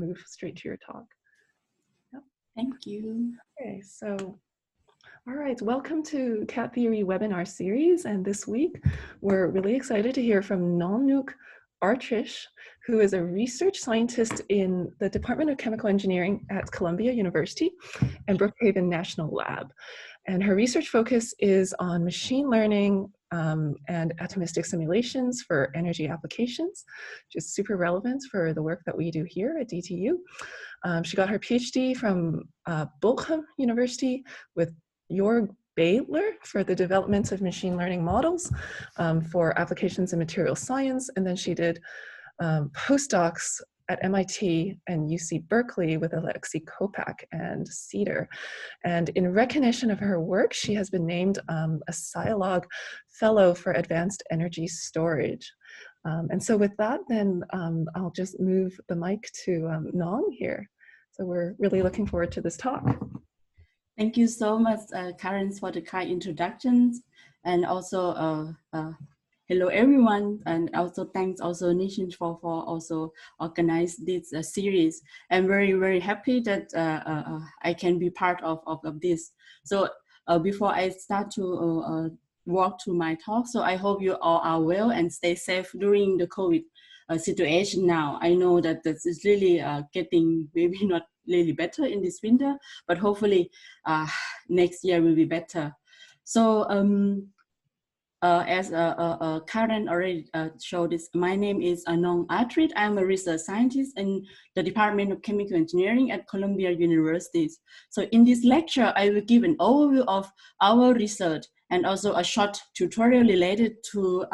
move straight to your talk. Yep. Thank you. Okay, so, all right, welcome to Cat Theory webinar series. And this week, we're really excited to hear from Nongnuch Artrith, who is a research scientist in the Department of Chemical Engineering at Columbia University and Brookhaven National Lab. And her research focus is on machine learning and atomistic simulations for energy applications, which is super relevant for the work that we do here at DTU. She got her PhD from Bochum University with Jörg Baylor for the development of machine learning models for applications in material science. And then she did postdocs at MIT and UC Berkeley with Alexei Kopak and Cedar. And in recognition of her work, she has been named a Scialog Fellow for Advanced Energy Storage. And so with that, then I'll just move the mic to Nong here. So we're really looking forward to this talk. Thank you so much, Karen, for the kind introductions, and also hello everyone, and also thanks also Nishin for also organize this series. I'm very happy that I can be part of this. So before I start to walk to my talk, so I hope you all are well and stay safe during the COVID situation now. I know that this is really getting maybe not really better in this winter, but hopefully next year will be better. So as Karen already showed this, my name is Nong Artrith. I'm a research scientist in the Department of Chemical Engineering at Columbia University. So in this lecture, I will give an overview of our research and also a short tutorial related to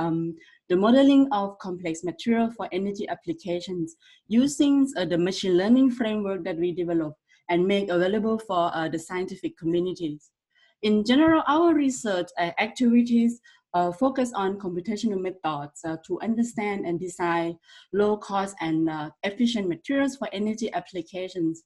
the modeling of complex material for energy applications using the machine learning framework that we develop and make available for the scientific communities. In general, our research activities focus on computational methods to understand and design low cost and efficient materials for energy applications.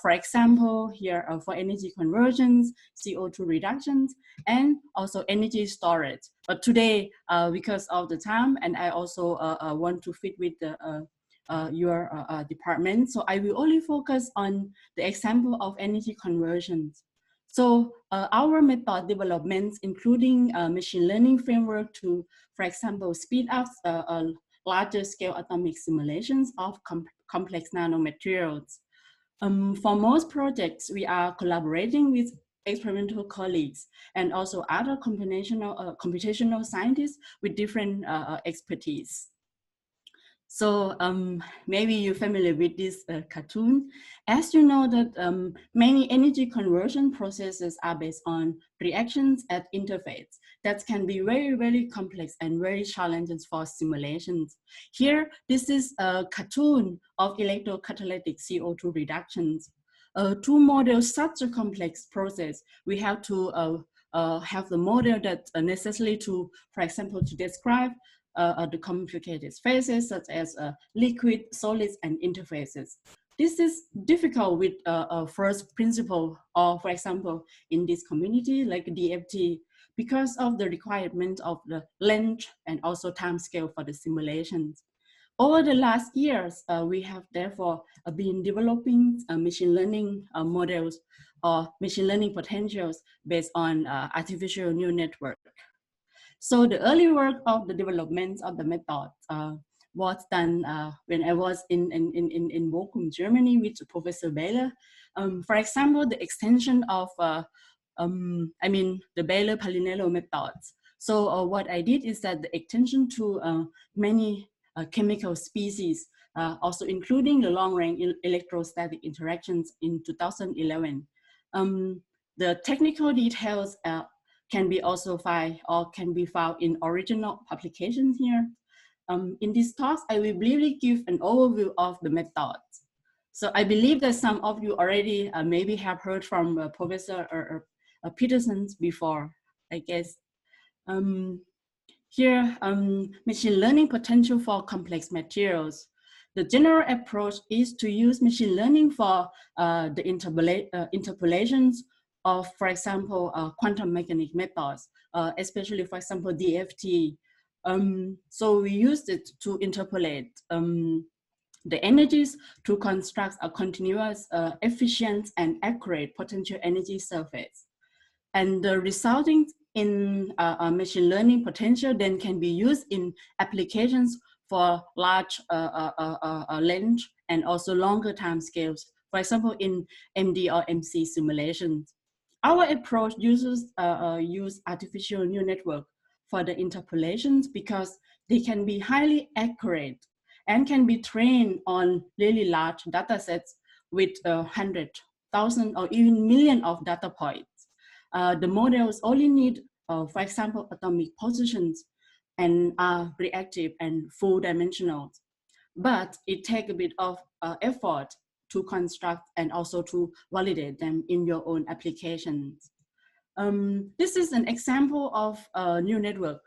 For example, here for energy conversions, CO2 reductions, and also energy storage. But today, because of the time, and I also want to fit with the your department, so I will only focus on the example of energy conversions. So our method developments, including machine learning framework to, for example, speed up larger scale atomic simulations of complex nanomaterials. For most projects, we are collaborating with experimental colleagues and also other computational scientists with different expertise. So maybe you're familiar with this cartoon. As you know that many energy conversion processes are based on reactions at interface that can be very complex and very challenging for simulations. Here, this is a cartoon of electrocatalytic CO2 reductions. To model such a complex process, we have to have the model that necessary to, for example, to describe the complicated phases such as liquid, solids, and interfaces. This is difficult with first principle, or for example, in this community like DFT, because of the requirement of the length and also time scale for the simulations. Over the last years, we have therefore been developing machine learning models or machine learning potentials based on artificial neural network. So the early work of the development of the method was done when I was in Bochum, Germany with Professor Baylor. For example, the extension of, the Baylor-Palinello methods. So what I did is that the extension to many chemical species, also including the long-range electrostatic interactions in 2011. The technical details can be also found or can be found in original publications here. In this talk, I will briefly give an overview of the methods. So I believe that some of you already maybe have heard from Professor Peterson before, I guess. Here, machine learning potential for complex materials. The general approach is to use machine learning for the interpolations of, for example, quantum mechanic methods, especially, for example, DFT. So we used it to interpolate the energies to construct a continuous, efficient, and accurate potential energy surface. And the resulting in machine learning potential then can be used in applications for large length and also longer time scales. For example, in MD or MC simulations. Our approach uses use artificial neural network for the interpolations because they can be highly accurate and can be trained on really large data sets with 100,000 or even million of data points. The models only need, for example, atomic positions and are reactive and full dimensional. But it takes a bit of effort to construct and also to validate them in your own applications. This is an example of neural network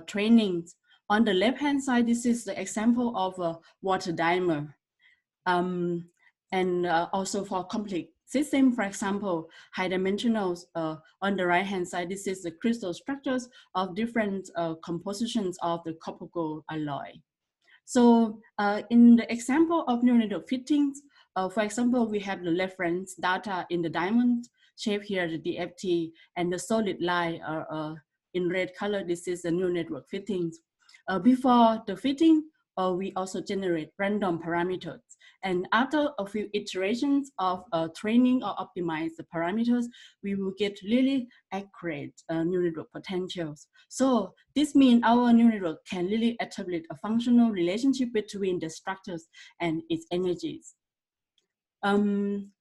training. On the left-hand side, this is the example of a water dimer. And also for complex system, for example, high dimensionals. On the right-hand side, this is the crystal structures of different compositions of the copper gold alloy. So in the example of neural network fittings, for example, we have the reference data in the diamond shape here, the DFT, and the solid line in red color. This is the neural network fittings. Before the fitting, we also generate random parameters. And after a few iterations of training or optimize the parameters, we will get really accurate neural network potentials. So this means our neural network can really establish a functional relationship between the structures and its energies. In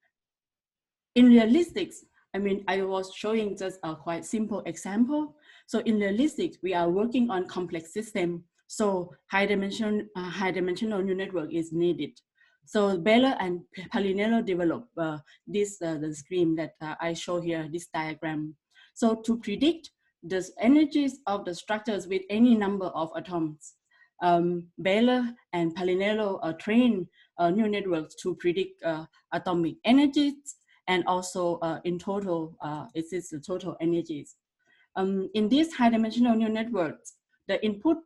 realistics, I mean, I was showing just a quite simple example. So in realistics, we are working on complex system. So high dimensional neural network is needed. So Baylor and Palinello developed the scheme that I show here, this diagram. So to predict the energies of the structures with any number of atoms, Baylor and Palinello trained neural networks to predict atomic energies and also in total, it is the total energies. In these high dimensional neural networks, the input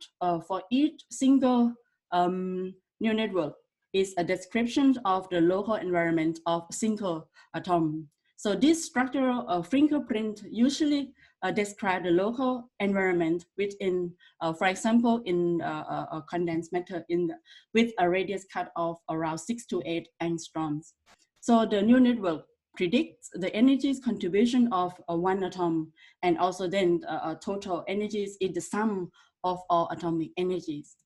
for each single neural network is a description of the local environment of a single atom. So this structural fingerprint usually describe the local environment within, for example, in a condensed matter with a radius cut of around 6 to 8 angstroms. So the neural network predicts the energies contribution of one atom, and also then total energies is the sum of all atomic energies.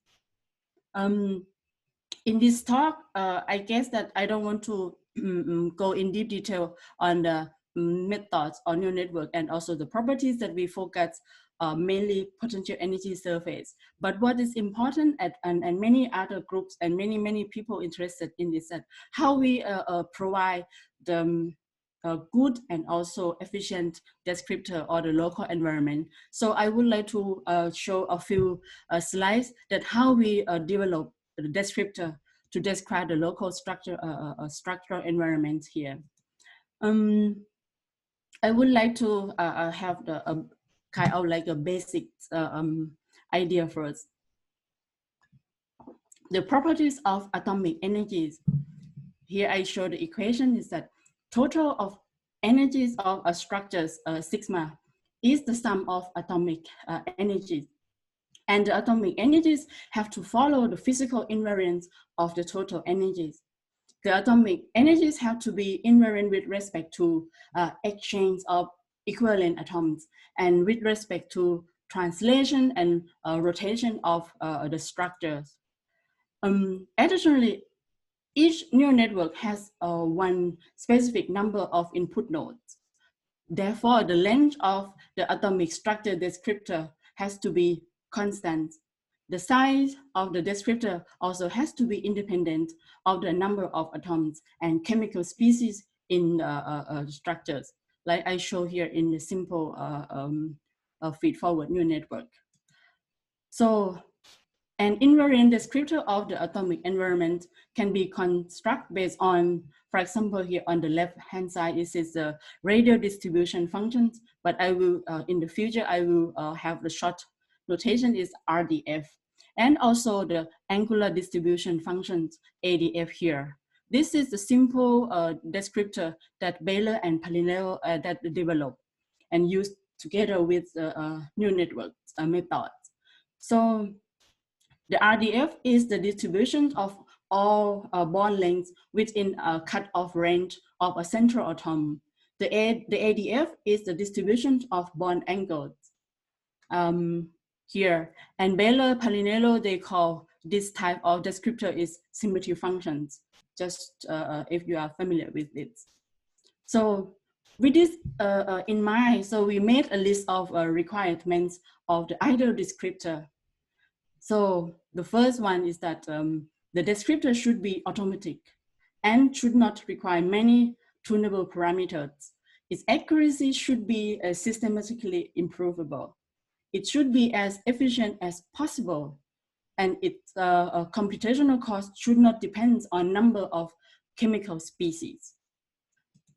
In this talk, I guess that I don't want to go in deep detail on the methods on neural network and also the properties that we focus mainly potential energy surface. But what is important and many other groups and many people interested in this, that how we provide the good and also efficient descriptor or the local environment. So I would like to show a few slides that how we develop the descriptor to describe the local structural environment here. I would like to have the kind of like a basic idea first. The properties of atomic energies. Here I show the equation is that total of energies of structures, sigma, is the sum of atomic energies. And the atomic energies have to follow the physical invariance of the total energies. The atomic energies have to be invariant with respect to exchange of equivalent atoms and with respect to translation and rotation of the structures. Additionally, each neural network has one specific number of input nodes. Therefore, the length of the atomic structure descriptor has to be constant. The size of the descriptor also has to be independent of the number of atoms and chemical species in structures, like I show here in the simple feed-forward neural network. So an invariant descriptor of the atomic environment can be constructed based on, for example, here on the left-hand side, this is the radial distribution functions, but I will, in the future, I will have the short notation is RDF. and also the angular distribution functions, ADF here. This is the simple descriptor that Baylor and Palinello that developed and used together with neural network methods. So the RDF is the distribution of all bond lengths within a cutoff range of a central atom. The ADF is the distribution of bond angles here. And Baylor, Palinello, they call this type of descriptor is symmetry functions, just if you are familiar with it. So with this in mind, so we made a list of requirements of the ideal descriptor. So the first one is that the descriptor should be automatic and should not require many tunable parameters. Its accuracy should be systematically improvable. It should be as efficient as possible, and its computational cost should not depend on number of chemical species.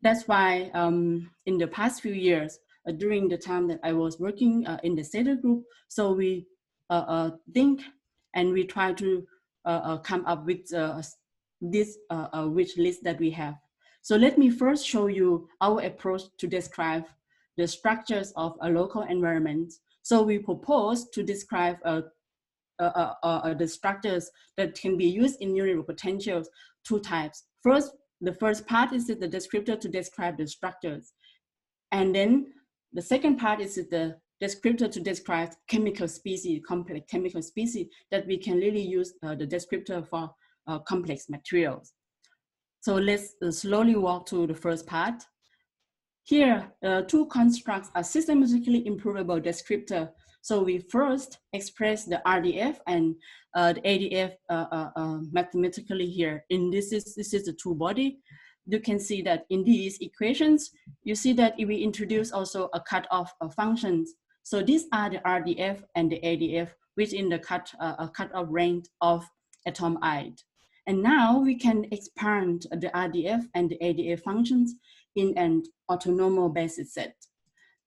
That's why in the past few years, during the time that I was working in the SETA group, so we think and we try to come up with this wish list that we have. So let me first show you our approach to describe the structures of a local environment. So we propose to describe the structures that can be used in neural potentials, two types. First, the first part is the descriptor to describe the structures. And then the second part is the descriptor to describe chemical species, complex chemical species that we can really use the descriptor for complex materials. So let's slowly walk to the first part. Here, two constructs are systematically improvable descriptor. So we first express the RDF and the ADF mathematically here. In this is the two body. You can see that in these equations, you see that if we introduce also a cutoff of functions. So these are the RDF and the ADF within the cutoff range of atom I. And now we can expand the RDF and the ADF functions in an orthonormal basis set.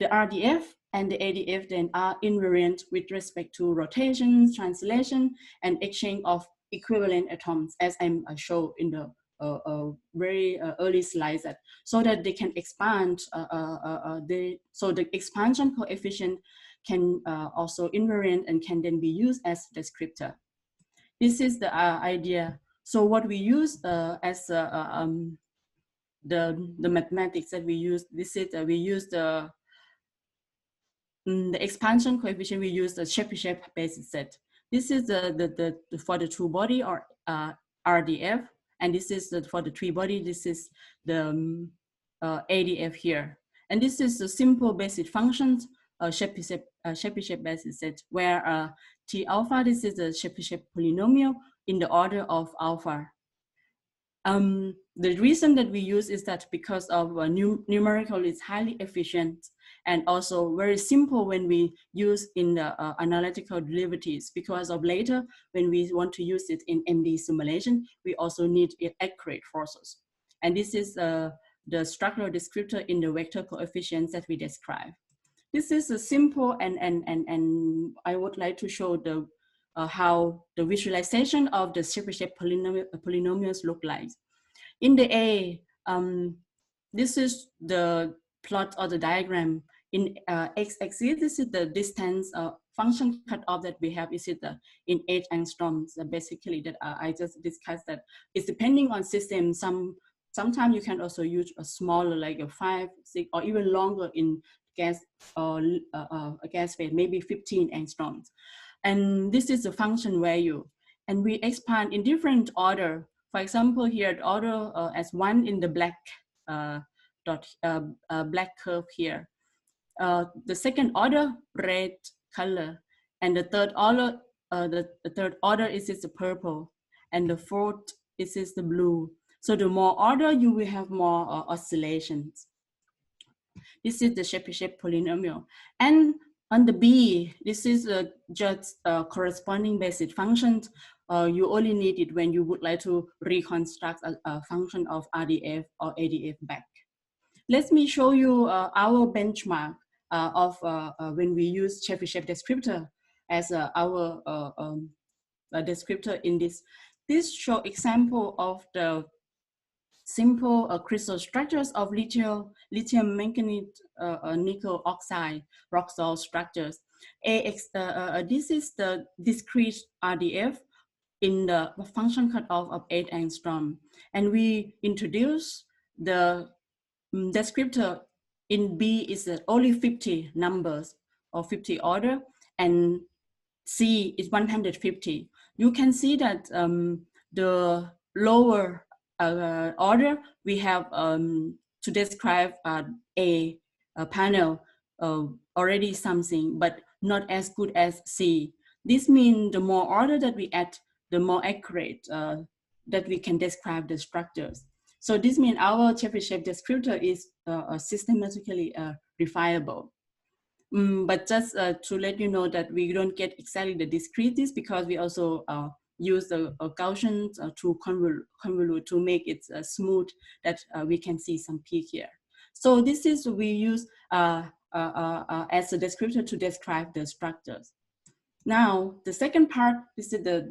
The RDF and the ADF then are invariant with respect to rotation, translation, and exchange of equivalent atoms, as I showed in the very early slides, so that they can expand. So the expansion coefficient can also invariant and can then be used as descriptor. This is the idea. So what we use as the mathematics that we use, this is we use the expansion coefficient. We use the Shapley basis set. This is the for the two body or RDF, and this is for the three body. This is the ADF here, and this is the simple basic functions Shapley basis set, where T alpha, this is the Shapley polynomial in the order of alpha. The reason that we use is that because of numerical is highly efficient and also very simple when we use in the analytical derivatives, because of later when we want to use it in MD simulation, we also need accurate forces. And this is the structural descriptor in the vector coefficients that we describe. This is a simple and I would like to show the how the visualization of the Shapley polynomials look like. In the A, this is the plot or the diagram. In x-axis, this is the distance function cutoff that we have. Is it in 8 angstroms? Basically, that I just discussed that it's depending on system. Sometimes you can also use a smaller, like a 5, 6, or even longer in gas or a gas phase, maybe 15 angstroms. And this is the function value. And we expand in different order. For example, here the order as 1 in the black black curve here. The second order, red color. And the third order, the third order is the purple. And the fourth is the blue. So the more order, you will have more oscillations. This is the Shapley polynomial. And on the B, this is just corresponding basic functions. You only need it when you would like to reconstruct a function of RDF or ADF back. Let me show you our benchmark of when we use Shapley descriptor as our descriptor in this. This show example of the simple crystal structures of lithium manganese nickel oxide rock salt structures. This is the discrete RDF in the function cutoff of 8 angstrom. And we introduce the descriptor in B is only 50 numbers or 50 order, and C is 150. You can see that the lower order, we have to describe a panel already something, but not as good as C. This means the more order that we add, the more accurate that we can describe the structures. So this means our Shapley shape descriptor is systematically refinable. But just to let you know that we don't get exactly the discreteness, because we also use the Gaussian to convolute to make it smooth, that we can see some peak here. So this is we use as a descriptor to describe the structures. Now the second part is the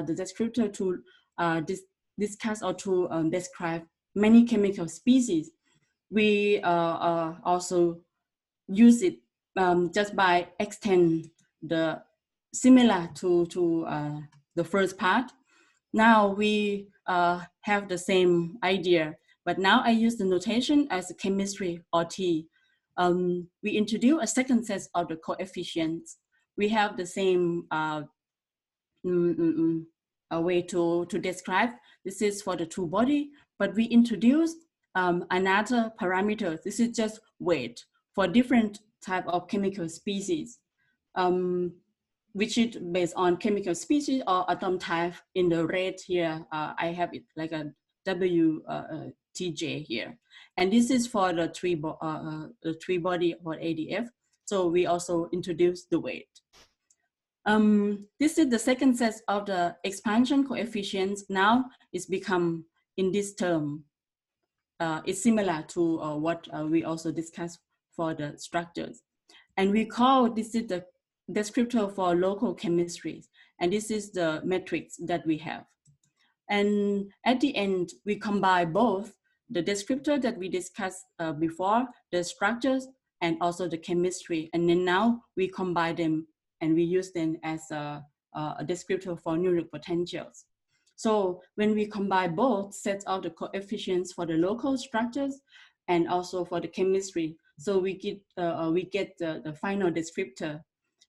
descriptor to discuss or to describe many chemical species. We also use it just by extend the similar to the first part. Now we have the same idea, but now I use the notation as chemistry or T. We introduce a second set of the coefficients. We have the same way to describe. This is for the two body, but we introduce another parameter. This is just weight for different type of chemical species, which is based on chemical species or atom type. In the red here, I have it like a WTJ here. And this is for the three body for ADF. So we also introduce the weight. This is the second set of the expansion coefficients. Now it's become in this term. It's similar to what we also discussed for the structures. And we call this is the descriptor for local chemistry. And this is the metrics that we have. And at the end, we combine both the descriptor that we discussed before, the structures, and also the chemistry. And then now we combine them and we use them as a descriptor for Nonlinear potentials. So when we combine both sets of the coefficients for the local structures and also for the chemistry, so we get the final descriptor.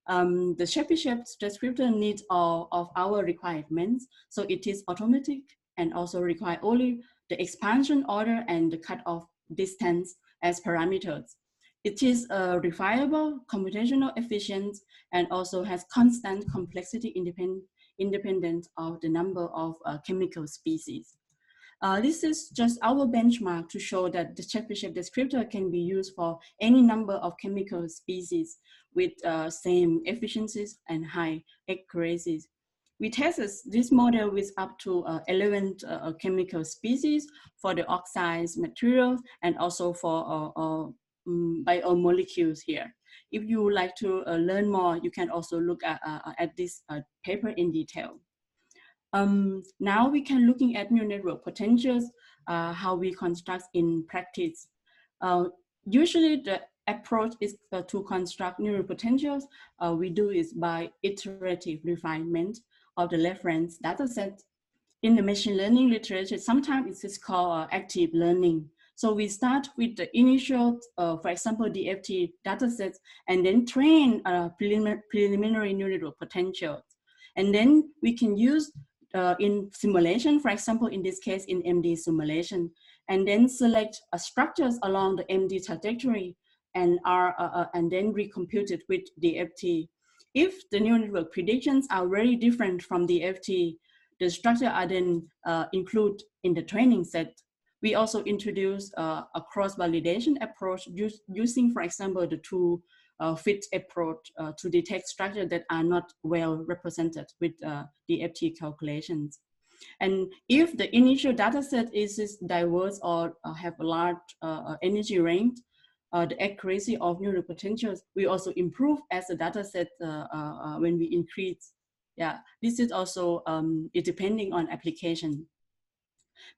The Shapley shape descriptor needs all of our requirements. So it is automatic and also require only the expansion order and the cutoff distance as parameters. It is refinable, computational efficient, and also has constant complexity independent of the number of chemical species. This is just our benchmark to show that the Shapley shape descriptor can be used for any number of chemical species with same efficiencies and high accuracies. We tested this model with up to 11 chemical species for the oxides materials and also for biomolecules here. If you would like to learn more, you can also look at this paper in detail. Now we can looking at neural network potentials, how we construct in practice. Usually the approach is to construct neural potentials. We do is by iterative refinement of the reference data set. In the machine learning literature, sometimes it's called active learning. So we start with the initial, for example, DFT datasets, and then train preliminary neural network potentials. And then we can use in simulation, for example, in this case, in MD simulation, and then select structures along the MD trajectory and then recompute it with DFT. If the neural network predictions are very different from DFT, the structure are then included in the training set. We also introduce a cross-validation approach using, for example, the two fit approach to detect structures that are not well represented with DFT calculations. And if the initial data set is diverse or have a large energy range, the accuracy of neural potentials, we also improve as a data set when we increase Yeah, this is also it depending on application.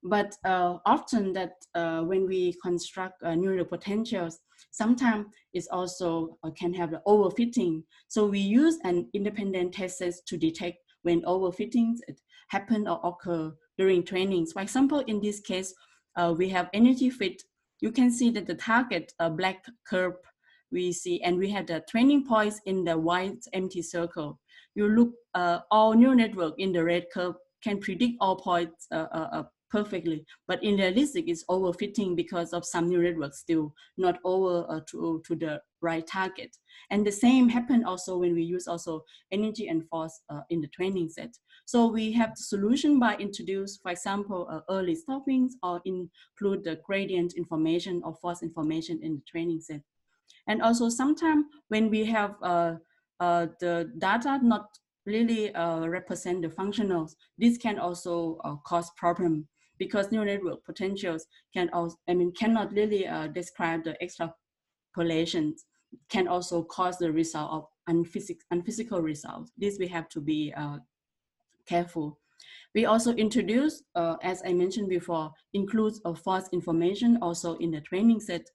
But often that when we construct neural potentials, sometimes it's also can have the overfitting. So we use an independent test set to detect when overfittings happen or occur during trainings. For example, in this case, we have energy fit. You can see that the target black curve we see, and we have the training points in the white empty circle. You look all neural network in the red curve can predict all points perfectly, but in realistic it's overfitting because of some neural networks still not over to the right target. And the same happen also when we use also energy and force in the training set. So we have the solution by introduce, for example, early stoppings or include the gradient information or force information in the training set. And also sometimes when we have the data not really represent the functionals, this can also cause problem because neural network potentials can also, cannot really describe the extrapolations, can also cause the result of unphysical results. This we have to be careful. We also introduce, as I mentioned before, includes a force information also in the training set.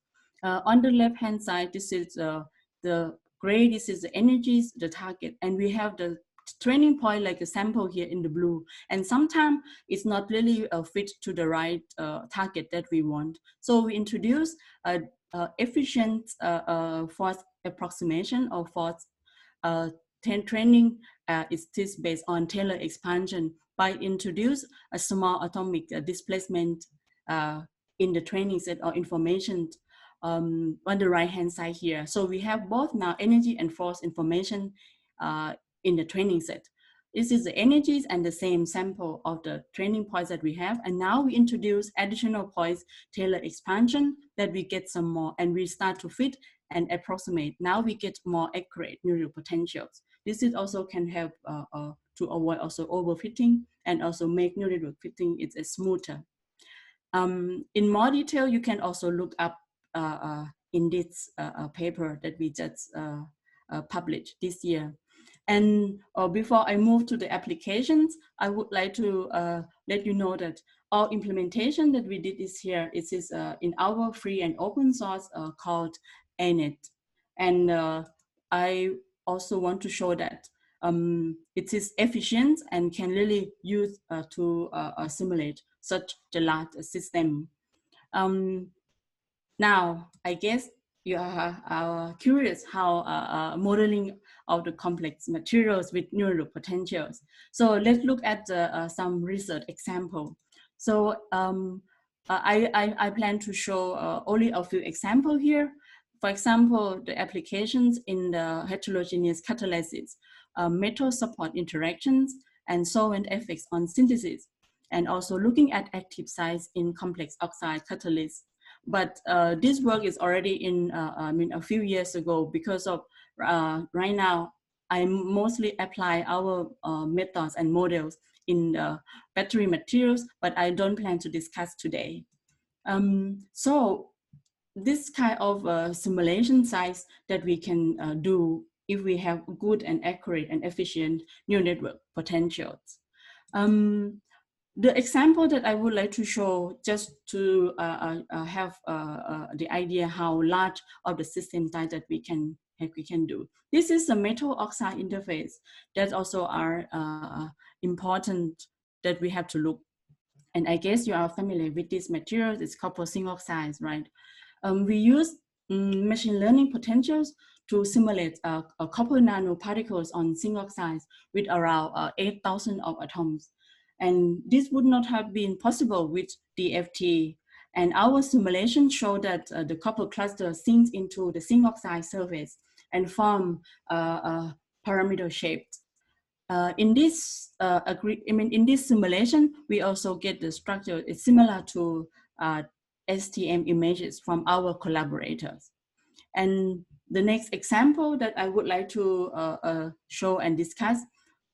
On the left-hand side, this is the gray, this is the energies, the target, and we have the training point like a sample here in the blue. And sometimes it's not really fit to the right target that we want. So we introduce efficient force approximation or force training is based on Taylor expansion by introduce a small atomic displacement in the training set or information on the right hand side here. So we have both now energy and force information in the training set. This is the energies and the same sample of the training points that we have. And now we introduce additional points, Taylor expansion, that we get some more and we start to fit and approximate. Now we get more accurate neural potentials. This is also can help to avoid also overfitting and also make neural network fitting it's smoother. In more detail, you can also look up in this paper that we just published this year. And before I move to the applications, I would like to let you know that our implementation that we did this year is in our free and open source called ANET. And I also want to show that it is efficient and can really use to simulate such a large system. Now, I guess you are curious how modeling of the complex materials with neural potentials. So let's look at some research example. So I plan to show only a few examples here. For example, the applications in the heterogeneous catalysis, metal support interactions, and solvent effects on synthesis, and also looking at active sites in complex oxide catalysts. But this work is already in, a few years ago because of right now, I mostly apply our methods and models in battery materials, but I don't plan to discuss today. So this kind of simulation size that we can do if we have good and accurate and efficient neural network potentials. The example that I would like to show just to have the idea how large of the system size that we can do. This is a metal oxide interface that also are important that we have to look. And I guess you are familiar with this material. It's copper zinc oxides, right? We use machine learning potentials to simulate copper nanoparticles on zinc oxides with around 8,000 of atoms. And this would not have been possible with DFT. And our simulation showed that the copper cluster sinks into the zinc oxide surface and form pyramidal shaped. In this in this simulation, we also get the structure. It's similar to STM images from our collaborators. And the next example that I would like to show and discuss,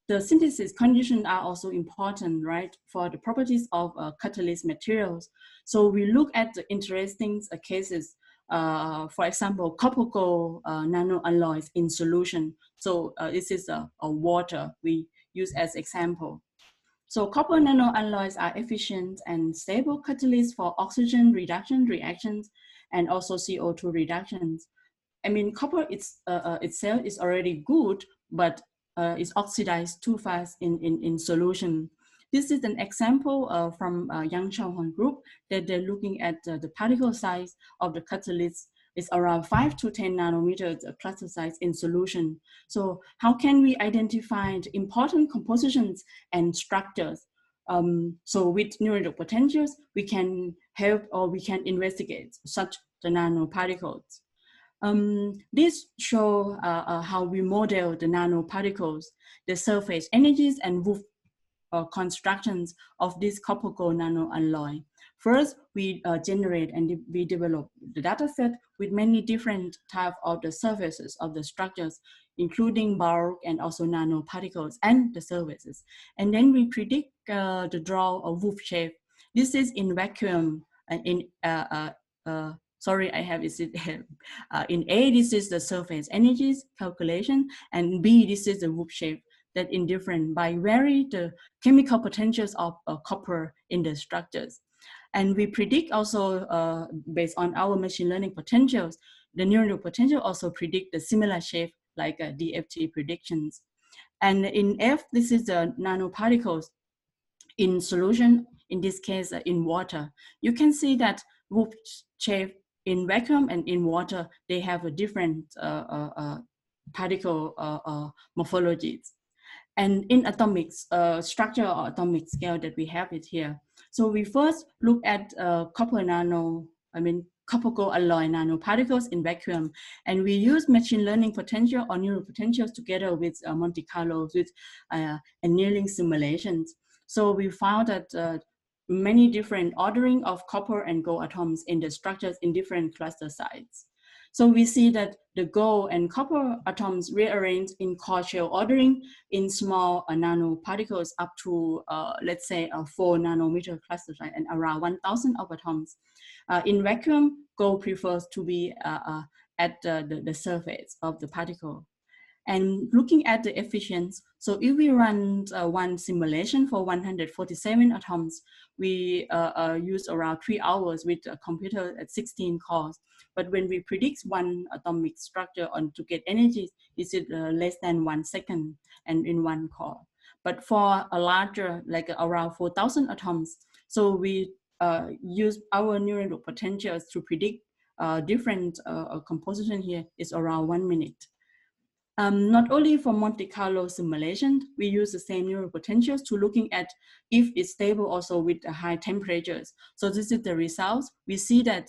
the synthesis conditions are also important, right, for the properties of catalyst materials. So we look at the interesting cases, for example, copper gold nanoalloys in solution. So this is a water. We use as example. So copper nanoalloys are efficient and stable catalysts for oxygen reduction reactions and also CO2 reductions. I mean, copper itself is already good, but it's oxidized too fast in solution. This is an example from Yang Xiaohuan group that they're looking at the particle size of the catalyst is around 5 to 10 nanometers cluster size in solution. So how can we identify the important compositions and structures? So with neural potentials, we can help or we can investigate such the nanoparticles. This show how we model the nanoparticles, the surface energies and Wolf constructions of this copper gold nanoalloy. First, we generate and we develop the data set with many different types of the surfaces of the structures, including bulk and also nanoparticles and the surfaces. And then we predict the draw of Wolf shape. This is in vacuum sorry, I have it in A, this is the surface energies calculation, and B, this is the Wolf shape that indifferent by vary the chemical potentials of copper in the structures. And we predict also based on our machine learning potentials, the neural potential also predict the similar shape like DFT predictions. And in F, this is the nanoparticles in solution, in this case in water. You can see that Wolf shape in vacuum and in water, they have a different particle morphologies. And in atomic structure or atomic scale that we have it here. So we first look at copper gold alloy nanoparticles in vacuum, and we use machine learning potential or neural potentials together with Monte Carlo with annealing simulations. So we found that many different ordering of copper and gold atoms in the structures in different cluster sites. So we see that the gold and copper atoms rearranged in core shell ordering in small nanoparticles up to, let's say, a 4 nanometer cluster size and around 1,000 of atoms. In vacuum, gold prefers to be at the surface of the particle. And looking at the efficiency, so if we run one simulation for 147 atoms, we use around 3 hours with a computer at 16 cores. But when we predict one atomic structure to get energy, is it less than 1 second and in one core. But for a larger, like around 4,000 atoms, so we use our neural potentials to predict different composition here is around 1 minute. Not only for Monte Carlo simulation, we use the same neural potentials to looking at if it's stable also with high temperatures. So this is the results. We see that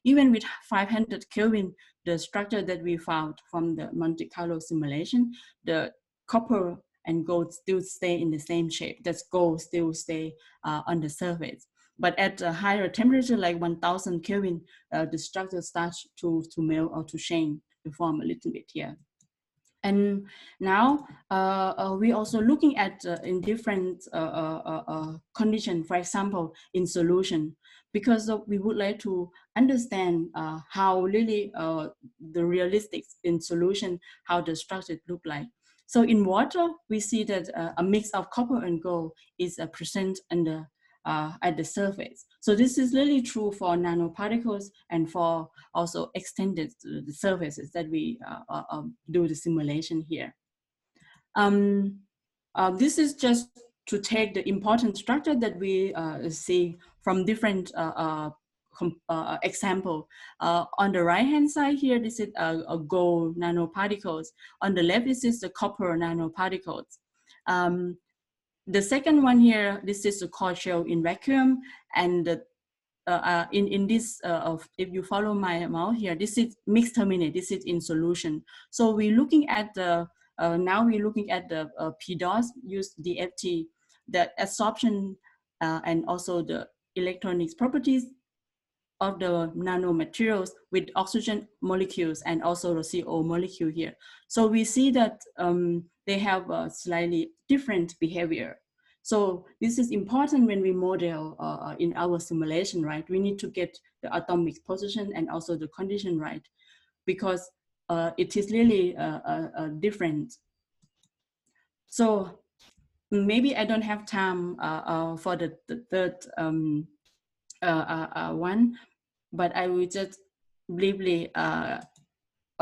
even with 500 Kelvin, the structure that we found from the Monte Carlo simulation, the copper and gold still stay in the same shape. That's gold still stay on the surface. But at a higher temperature, like 1000 Kelvin, the structure starts to melt or to change, to form a little bit here. And now we're also looking at in different conditions, for example, in solution, because we would like to understand how really the realistic in solution, how the structure look like. So in water, we see that a mix of copper and gold is present in at the surface. So this is really true for nanoparticles and for also extended the surfaces that we do the simulation here. This is just to take the important structure that we see from different example. On the right hand side here, this is a gold nanoparticles. On the left, this is the copper nanoparticles. The second one here, this is the core shell in vacuum, and in this, if you follow my mouse here, this is mixed terminate. This is in solution. So we're looking at the now we're looking at the PDOS use DFT, the absorption and also the electronics properties of the nanomaterials with oxygen molecules and also the CO molecule here. So we see that they have a slightly different behavior. So this is important when we model in our simulation, right? We need to get the atomic position and also the condition right, because it is really different. So maybe I don't have time for the third one, but I will just briefly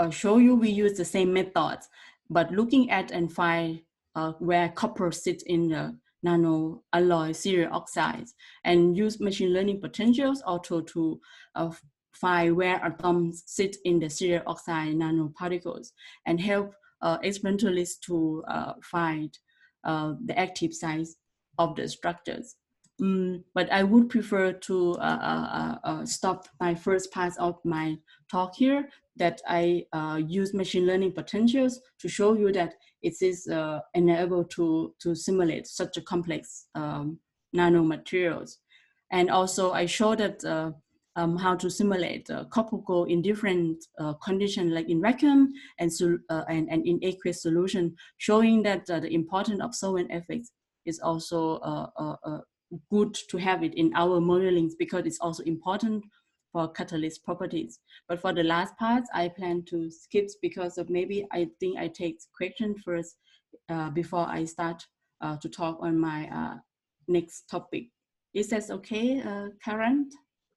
show you we use the same methods, but looking at and find where copper sits in the nano alloy serial oxides, and use machine learning potentials also to find where atoms sit in the serial oxide nanoparticles, and help experimentalists to find the active sites of the structures. But I would prefer to stop my first part of my talk here, that I use machine learning potentials to show you that it is enabled to simulate such a complex nanomaterials. And also I show that how to simulate copper gold in different conditions, like in vacuum and in aqueous solution, showing that the importance of solvent effects is also good to have it in our modelings, because it's also important for catalyst properties. But for the last part, I plan to skip because of maybe I think I take question first before I start to talk on my next topic. Is that okay, Karen?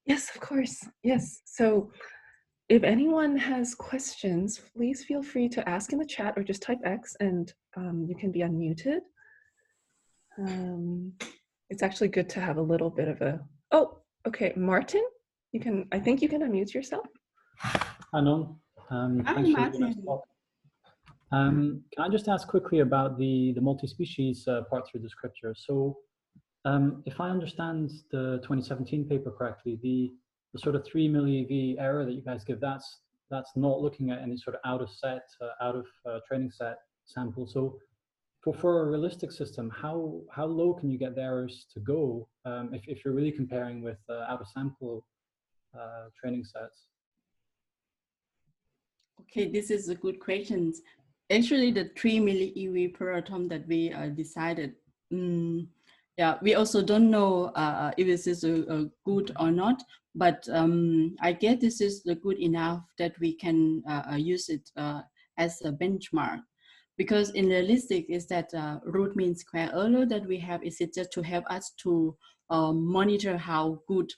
Yes, of course. Yes. So if anyone has questions, please feel free to ask in the chat or just type X, and you can be unmuted. It's actually good to have a little bit of a, oh, okay, Martin, you can, I think you can unmute yourself. Hi, Nong. Thanks for the nice talk. Can I just ask quickly about the multi-species part through descriptor? So if I understand the 2017 paper correctly, the sort of 3 millieV error that you guys give, that's not looking at any sort of out of training set sample. So for a realistic system, how low can you get the errors to go if you're really comparing with out of sample training sets? Okay, this is a good question. Actually, the 3 millieV per atom that we decided, yeah, we also don't know if this is a good or not, but I guess this is good enough that we can use it as a benchmark. Because in realistic is that root mean square error that we have is it just to help us to monitor how good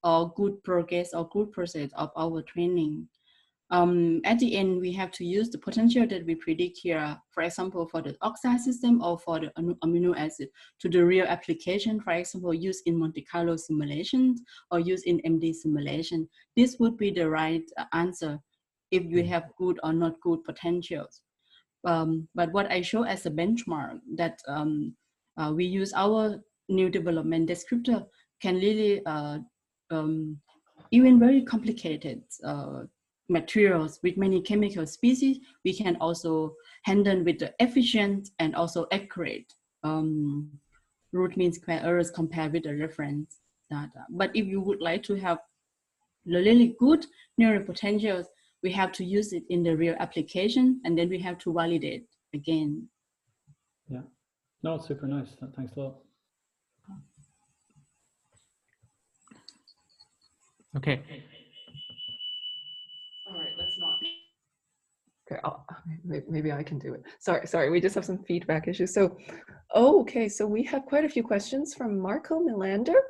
or good progress or good process of our training. At the end, we have to use the potential that we predict here, for example, for the oxide system or for the amino acid to the real application, for example, used in Monte Carlo simulations or used in MD simulation. This would be the right answer if you have good or not good potentials. But what I show as a benchmark that we use our new development descriptor can really, even very complicated materials with many chemical species, we can also handle with the efficient and also accurate root mean square errors compared with the reference data. But if you would like to have the really good neural potentials, we have to use it in the real application, and then we have to validate again. Yeah, no, it's super nice. Thanks a lot. Okay. All right, let's not. Okay, maybe I can do it. Sorry, we just have some feedback issues. So, okay, so we have quite a few questions from Marco Milander.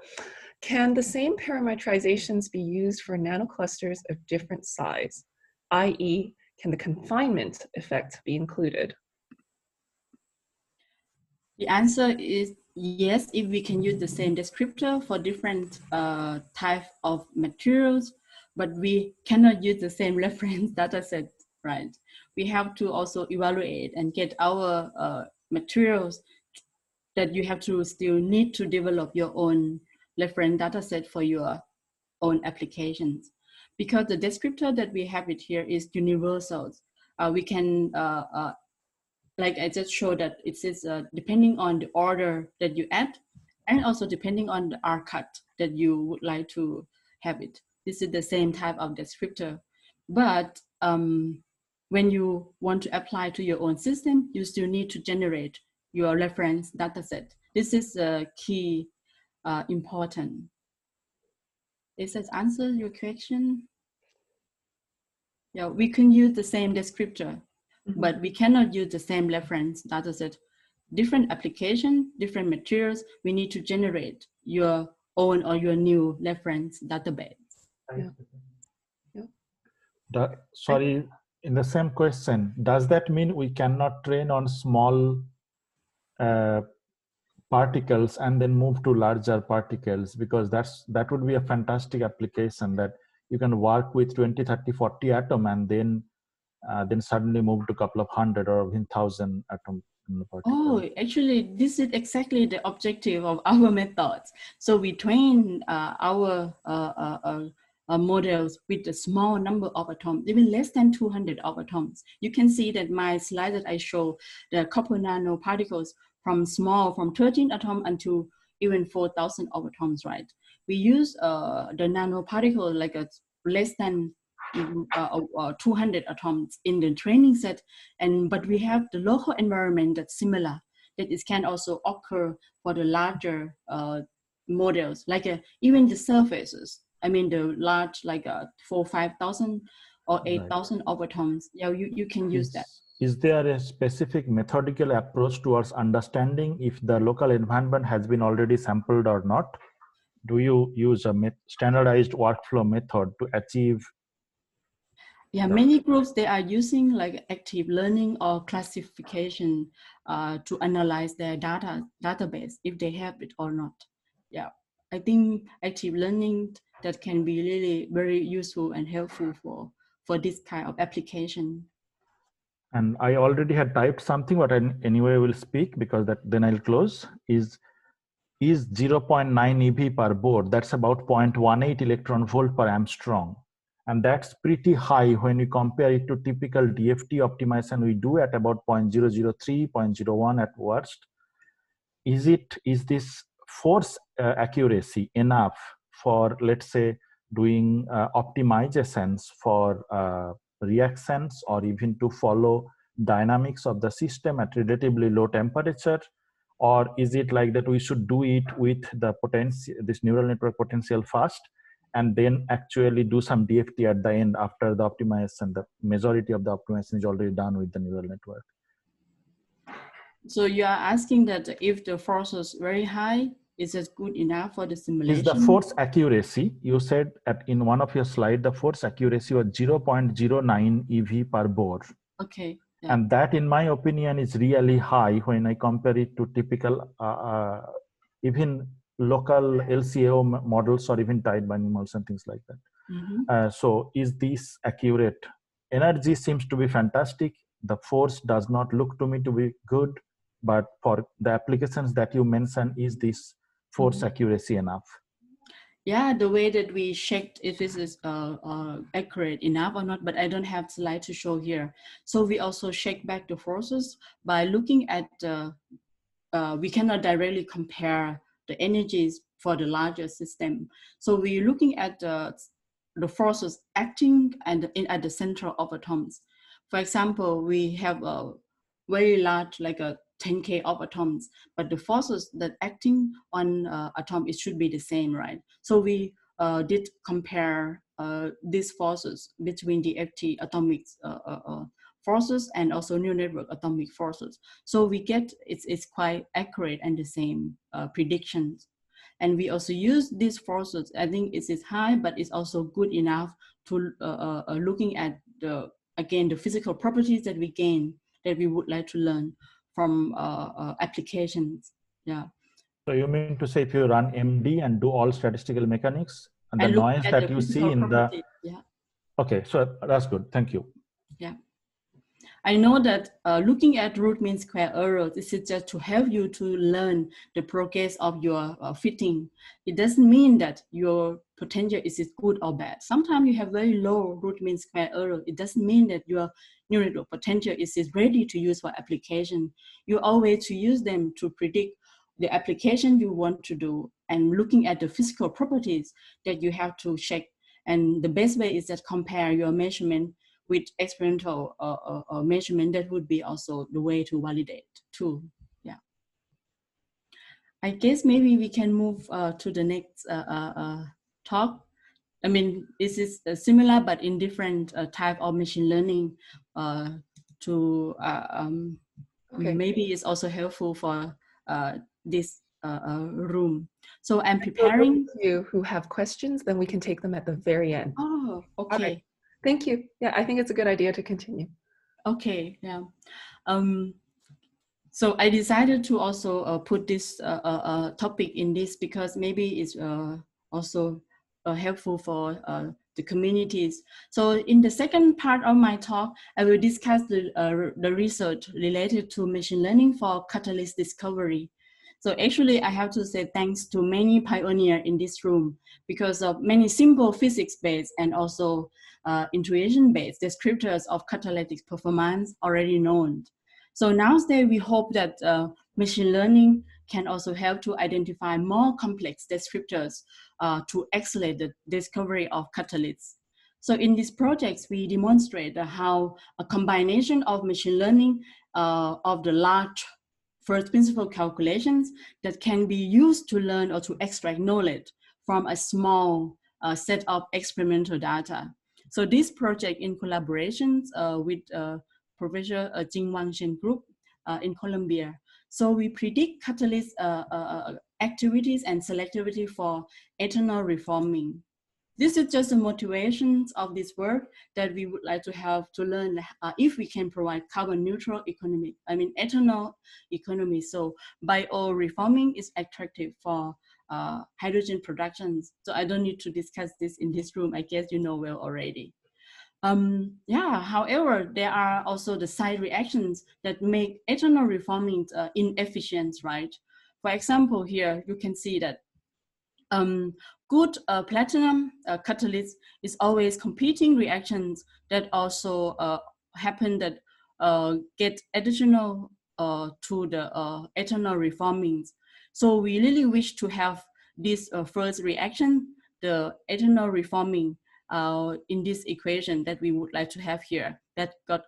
Can the same parametrizations be used for nanoclusters of different size? I.e., can the confinement effect be included? The answer is yes, if we can use the same descriptor for different type of materials, but we cannot use the same reference data set, right? We have to also evaluate and get our materials that you have to still need to develop your own reference data set for your own applications. Because the descriptor that we have it here is universal. We can, like I just showed that it says depending on the order that you add, and also depending on the R cut that you would like to have it. This is the same type of descriptor. But when you want to apply to your own system, you still need to generate your reference data set. This is a key important. Does that answer your question? Yeah, we can use the same descriptor, but we cannot use the same reference data set different application, different materials, we need to generate your own or your new reference database. Yeah. Sorry, in the same question, does that mean we cannot train on small particles and then move to larger particles? Because that would be a fantastic application, that you can work with 20, 30, 40 atom and then suddenly move to a couple of hundred or even 1,000 atom. Oh, actually, this is exactly the objective of our methods. So we train our models with a small number of atoms, even less than 200 of atoms. You can see that my slide that I show, the couple nanoparticles from 13 atoms until even 4,000 of atoms, right? We use the nanoparticle like a less than 200 atoms in the training set, but we have the local environment that's similar, that it can also occur for the larger models, like even the surfaces. I mean, the large, like 4,000 or 5,000 or 8,000 of atoms. Yeah, you can use that. Is there a specific methodical approach towards understanding if the local environment has been already sampled or not? Do you use a standardized workflow method to achieve? Yeah, many groups, they are using like active learning or classification to analyze their database, if they have it or not. Yeah, I think active learning, that can be really very useful and helpful for this kind of application. And I already had typed something, but anyway will speak, because then I'll close. Is 0.9 eV per board. That's about 0.18 electron volt per Armstrong. And that's pretty high when you compare it to typical DFT optimization we do at about 0.003, 0.01 at worst. Is this force accuracy enough for, let's say, doing optimizations for reactions, or even to follow dynamics of the system at relatively low temperature? Or is it like that we should do it with the potential, this neural network potential first, and then actually do some DFT at the end after the optimization? The majority of the optimization is already done with the neural network. So you are asking that if the force is very high, is it good enough for the simulation? Is the force accuracy, you said in one of your slides, the force accuracy was 0.09 EV per bore. Okay. Yeah. And that, in my opinion, is really high when I compare it to typical, even local LCAO models, or even tied binding models and things like that. Mm-hmm. So is this accurate? Energy seems to be fantastic. The force does not look to me to be good, but for the applications that you mentioned, is this force accuracy enough? Yeah, the way that we checked if this is accurate enough or not, but I don't have slide to show here. So we also check back the forces by looking at, we cannot directly compare the energies for the larger system. So we're looking at the forces acting at the center of atoms. For example, we have a very large, like a 10K of atoms, but the forces that acting on atom, it should be the same, right? So we did compare these forces between the FT atomic forces and also neural network atomic forces. So we get it's quite accurate and the same predictions. And we also use these forces. I think it is high, but it's also good enough to looking at again the physical properties that we gain, that we would like to learn from applications. Yeah. So you mean to say if you run MD and do all statistical mechanics, and the noise that you see in the... Yeah. Okay, so that's good. Thank you. Yeah. I know that looking at root mean square error, this is just to help you to learn the progress of your fitting. It doesn't mean that your potential is good or bad. Sometimes you have very low root mean square error. It doesn't mean that your neural network potential is ready to use for application. You always to use them to predict the application you want to do, and looking at the physical properties that you have to check. And the best way is that compare your measurement with experimental measurement. That would be also the way to validate too. Yeah. I guess maybe we can move to the next talk. I mean, this is similar, but in different type of machine learning Okay. Maybe it's also helpful for this room. So I'm preparing. For you who have questions, then we can take them at the very end. Oh, okay. Right. Thank you. Yeah, I think it's a good idea to continue. Okay, yeah. So I decided to also put this topic in this because maybe it's also helpful for the communities. So in the second part of my talk, I will discuss the research related to machine learning for catalyst discovery. So actually I have to say thanks to many pioneers in this room because of many simple physics-based and also intuition-based descriptors of catalytic performance already known. So nowadays we hope that machine learning can also help to identify more complex descriptors to accelerate the discovery of catalysts. So in these projects, we demonstrate how a combination of machine learning of the large first principle calculations that can be used to learn or to extract knowledge from a small set of experimental data. So this project in collaborations with Professor Jing Wang Shen group in Colombia. So we predict catalyst activities and selectivity for ethanol reforming. This is just the motivations of this work that we would like to have to learn if we can provide carbon neutral economy, ethanol economy. So bioreforming is attractive for hydrogen productions. So I don't need to discuss this in this room. I guess you know well already. However, there are also the side reactions that make ethanol reforming inefficient, right? For example, here you can see that good platinum catalyst is always competing reactions that also happen that get additional to the ethanol reformings. So we really wish to have this first reaction, the ethanol reforming, in this equation that we would like to have here that got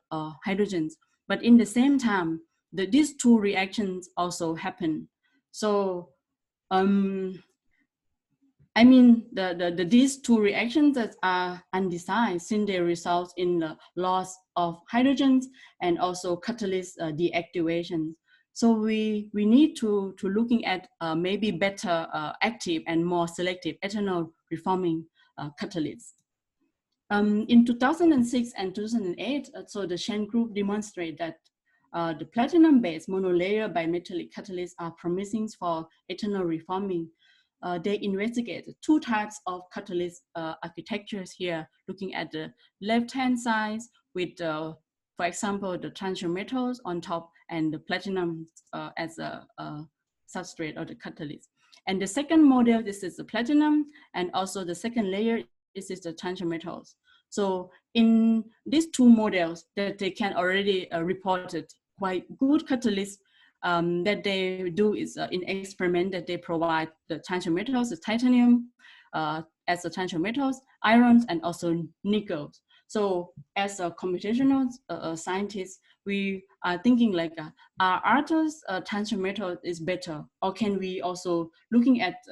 hydrogens. But in the same time, these two reactions also happen. So these two reactions that are undesigned since they result in the loss of hydrogens and also catalyst deactivation. So we need to looking at maybe better active and more selective ethanol reforming catalysts. In 2006 and 2008, so the Shen group demonstrate that the platinum-based monolayer bimetallic catalysts are promising for ethanol reforming. They investigate two types of catalyst architectures here, looking at the left-hand side with, for example, the transition metals on top and the platinum as a substrate or the catalyst. And the second model, this is the platinum, and also the second layer, this is the transition metals. So in these two models that they can already reported quite good catalysts that they do is in experiment that they provide the transition metals, the titanium as the transition metals, irons, and also nickels. So as a computational scientist, we are thinking like, are Artrith's transition metal is better, or can we also looking at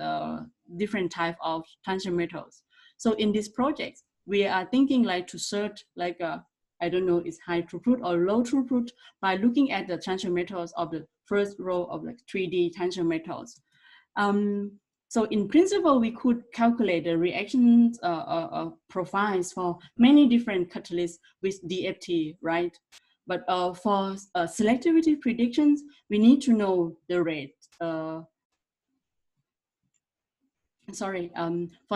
different type of transition metals? So in this project, we are thinking like to search like I don't know, is high throughput or low throughput by looking at the transition metals of the first row of like 3D transition metals. So in principle, we could calculate the reaction profiles for many different catalysts with DFT, right? But for selectivity predictions, we need to know the rate. For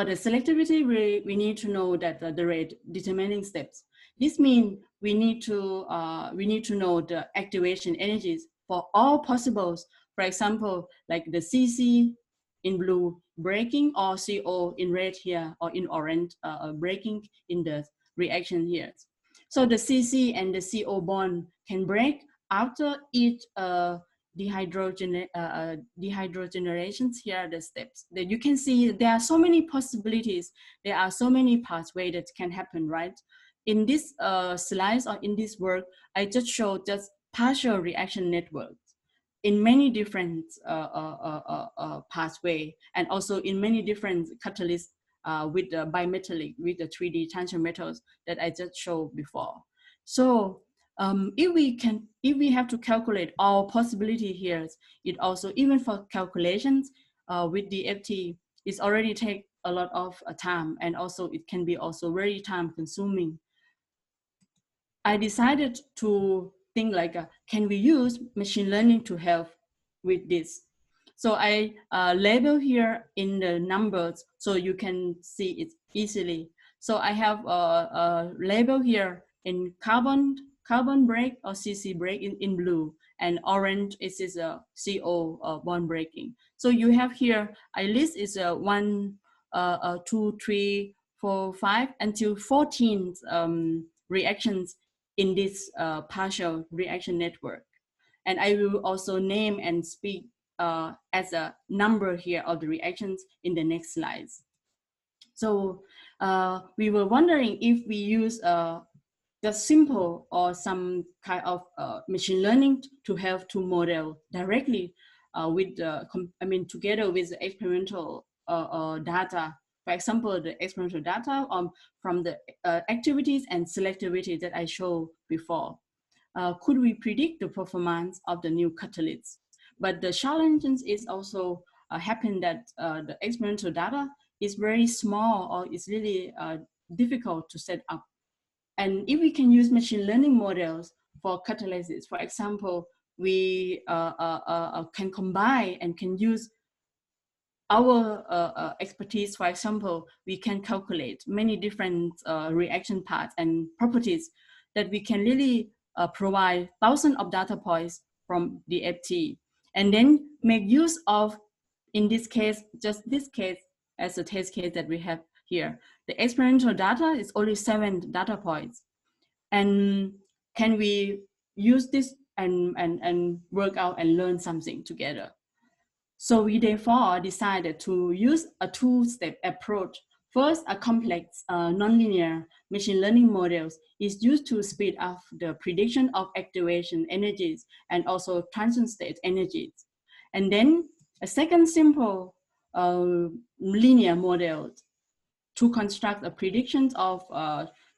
the selectivity, we need to know that the rate determining steps. This means we need to know the activation energies for all possibles. For example, like the CC in blue breaking or CO in red here or in orange breaking in the reaction here. So the CC and the CO bond can break after each dehydrogenations. Here are the steps that you can see. There are so many possibilities. There are so many pathways that can happen, right? In this slides or in this work, I just showed just partial reaction networks in many different pathways, and also in many different catalysts with the bimetallic, with the 3D transition metals that I just showed before. So if we have to calculate all possibility here, it also, even for calculations with the FT, it's already take a lot of time, and also it can be also very time consuming. I decided to think like, can we use machine learning to help with this? So I label here in the numbers so you can see it easily. So I have a label here in carbon break or CC break in blue, and orange is a CO bond breaking. So you have here, I list is 1, 2, 3, 4, 5 until 14 reactions in this partial reaction network. And I will also name and speak as a number here of the reactions in the next slides. So we were wondering if we use just simple or some kind of machine learning to help to model directly with together with the experimental data. For example, the experimental data from the activities and selectivity that I showed before. Could we predict the performance of the new catalysts? But the challenge is also happen that the experimental data is very small, or it's really difficult to set up. And if we can use machine learning models for catalysis, for example, we can combine and can use our expertise. For example, we can calculate many different reaction paths and properties that we can really provide thousands of data points from the FT, and then make use of, in this case, just this case as a test case that we have here. The experimental data is only 7 data points. And can we use this and work out and learn something together? So we therefore decided to use a 2-step approach. First, a complex nonlinear machine learning models is used to speed up the prediction of activation energies and also transition state energies. And then a second simple linear model to construct a predictions of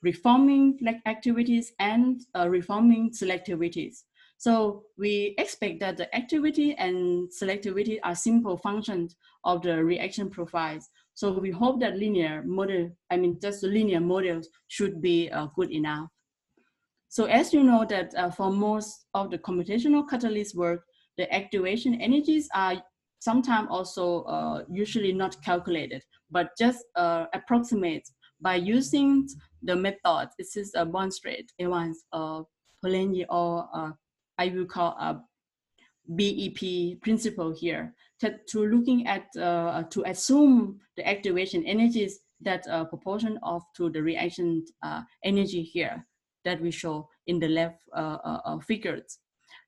reforming activities and reforming selectivities. So we expect that the activity and selectivity are simple functions of the reaction profiles. So we hope that linear model, just the linear models should be good enough. So as you know that for most of the computational catalyst work, the activation energies are sometimes also usually not calculated, but just approximate by using the method. This is a bond state, Evans, Polanyi, or I will call a BEP principle here, to looking at, to assume the activation energies that proportion of to the reaction energy here that we show in the left figures.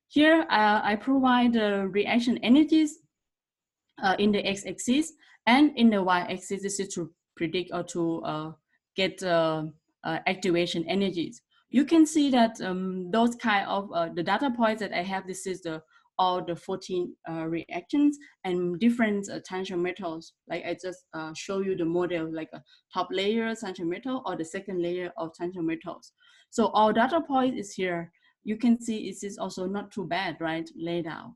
Here, I provide the reaction energies in the x-axis, and in the y-axis, this is to predict or to get activation energies. You can see that those kind of the data points that I have, this is all the 14 reactions and different tangent metals. Like I just show you the model, like a top layer tangent metal or the second layer of tangent metals. So all data point is here. You can see it is also not too bad, right? Laid out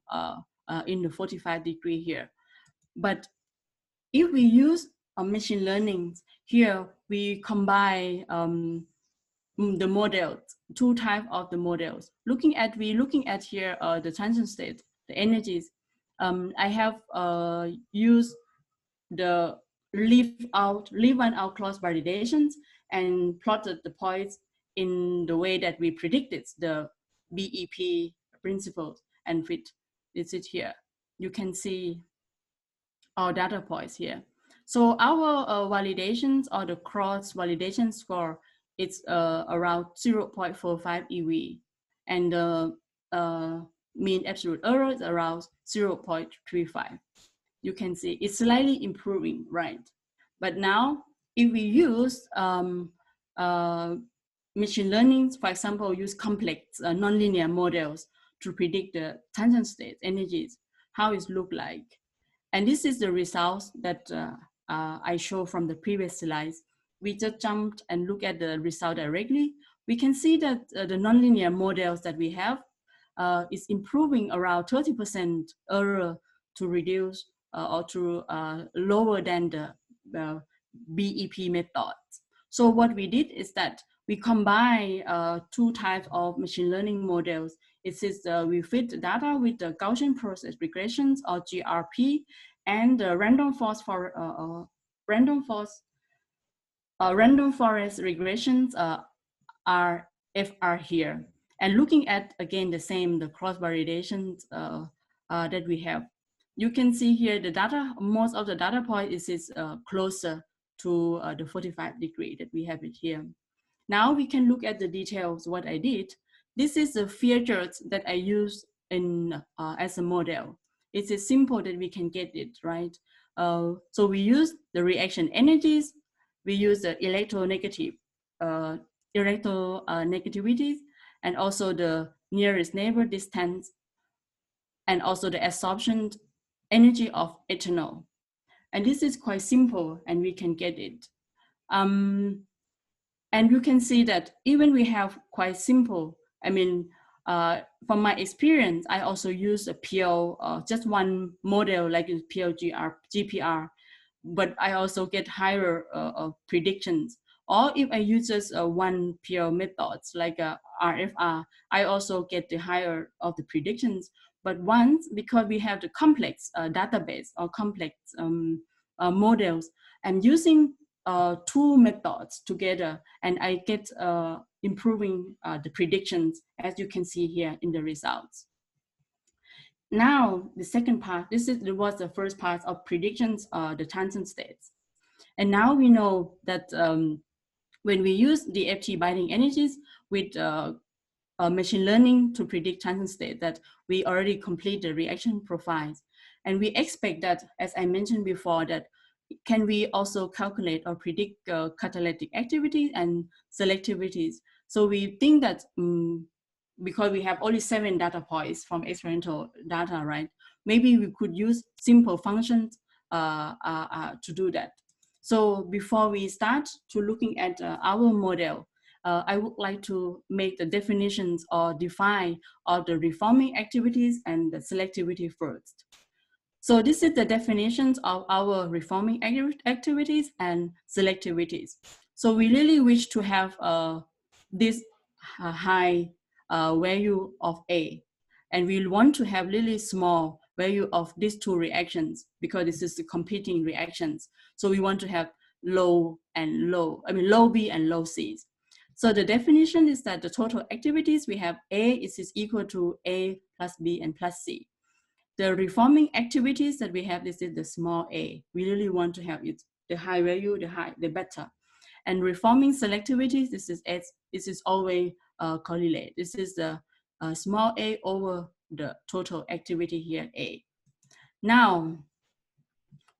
in the 45-degree here. But if we use machine learning here, we combine the models, 2 types of the models. Looking at here the transition state, the energies. I have used the leave one out clause validations and plotted the points in the way that we predicted the BEP principles and fit. Is it here? You can see our data points here. So our validations or the cross validation score, it's around 0.45 EV, and the mean absolute error is around 0.35. You can see it's slightly improving, right? But now, if we use machine learning, for example, use complex nonlinear models to predict the tangent state energies, how it look like. And this is the results that I showed from the previous slides. We just jumped and look at the result directly. we can see that the nonlinear models that we have is improving around 30% error to reduce or to lower than the BEP methods. So what we did is that we combine two types of machine learning models. It is we fit data with the Gaussian process regressions or GRP and random forest regressions RFR here. And looking at again the cross validations that we have, you can see here the data. Most of the data point is closer to the 45 degree that we have it here. Now we can look at the details. What I did. This is the features that I use in as a model. It's as simple that we can get it right. So we use the reaction energies. We use the electronegativities, and also the nearest neighbor distance, and also the absorption energy of ethanol. And this is quite simple, and we can get it. And you can see that even we have quite simple, I mean, from my experience, I also use a PO, just one model like a GPR, but I also get higher predictions. Or if I use just one PO methods like RFR, I also get the higher of the predictions. But once, because we have the complex database or complex models, I'm using two methods together, and I get improving the predictions, as you can see here in the results. Now, the second part, was the first part of predictions, the transition states. And now we know that when we use the FT binding energies with machine learning to predict transition state, that we already complete the reaction profiles. And we expect that, as I mentioned before, that can we also calculate or predict catalytic activity and selectivities. So we think that because we have only 7 data points from experimental data, right? Maybe we could use simple functions to do that. So before we start to looking at our model, I would like to make the definitions or define of the reforming activities and the selectivity first. So this is the definitions of our reforming activities and selectivities. So we really wish to have this high value of A, and we want to have really small value of these two reactions because this is the competing reactions. So we want to have low and low, I mean low B and low C's. So the definition is that the total activities we have A is equal to A plus B and plus C. The reforming activities that we have, this is the small a. We really want to have it, the high value, the better. And reforming selectivities, this is always correlate. This is the small a over the total activity here, A. Now,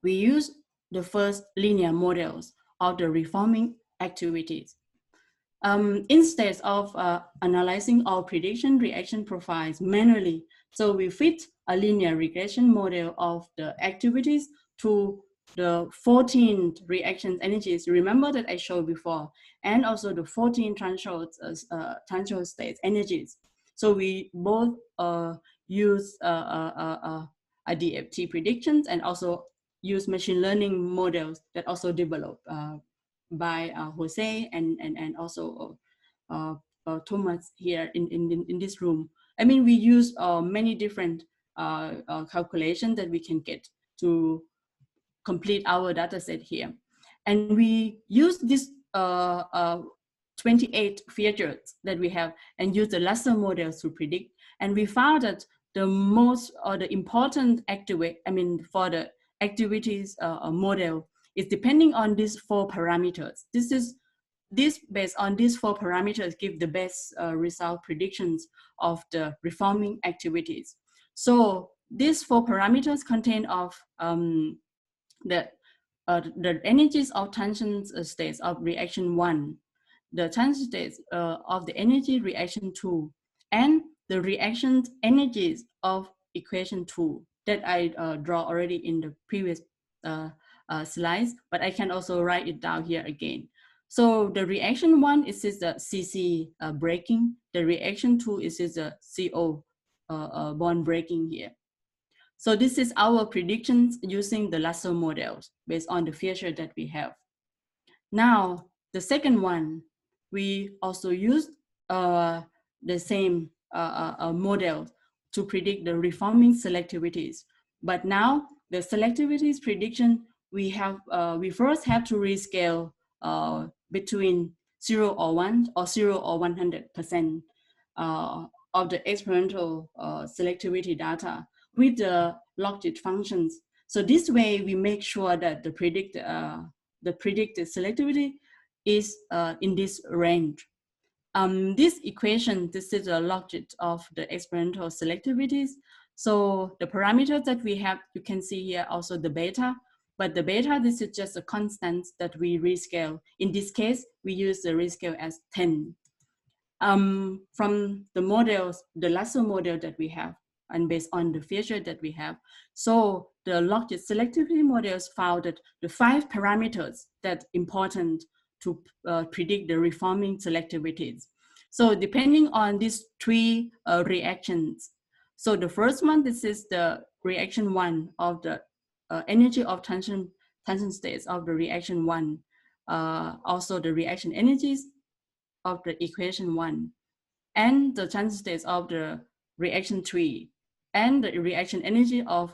we use the first linear models of the reforming activities. Instead of analyzing our prediction reaction profiles manually, so we fit a linear regression model of the activities to the 14 reaction energies. Remember that I showed before, and also the 14 transition states energies. So we both use DFT predictions and also use machine learning models that also developed by Jose and also Thomas here in this room. I mean, we use many different calculations that we can get to complete our data set here. And we use this 28 features that we have and use the lasso models to predict. And we found that the most or the important for the activities model is depending on these 4 parameters. This based on these 4 parameters give the best result predictions of the reforming activities. So these 4 parameters contain of the energies of transition states of reaction 1, the transition states of the energy reaction 2, and the reaction energies of equation 2 that I draw already in the previous slides, but I can also write it down here again. So the reaction 1 is the CC breaking. The reaction 2 is the CO bond breaking here. So this is our predictions using the lasso models based on the feature that we have. Now, the second one, we also use the same model to predict the reforming selectivities. But now the selectivities prediction, we first have to rescale between 0 or 1 or 0 or 100% of the experimental selectivity data with the logit functions. So this way we make sure that the predicted selectivity is in this range. This equation, this is a logit of the experimental selectivities. So the parameters that we have, you can see here also the beta, but the beta, this is just a constant that we rescale. In this case, we use the rescale as 10. From the models, the lasso model that we have, and based on the feature that we have. So the logit selectivity models found that the 5 parameters that important to predict the reforming selectivities. So depending on these 3 reactions. So the first one, this is the reaction 1 of the energy of tension states of the reaction 1. Also the reaction energies of the equation 1, and the tension states of the reaction 3, and the reaction energy of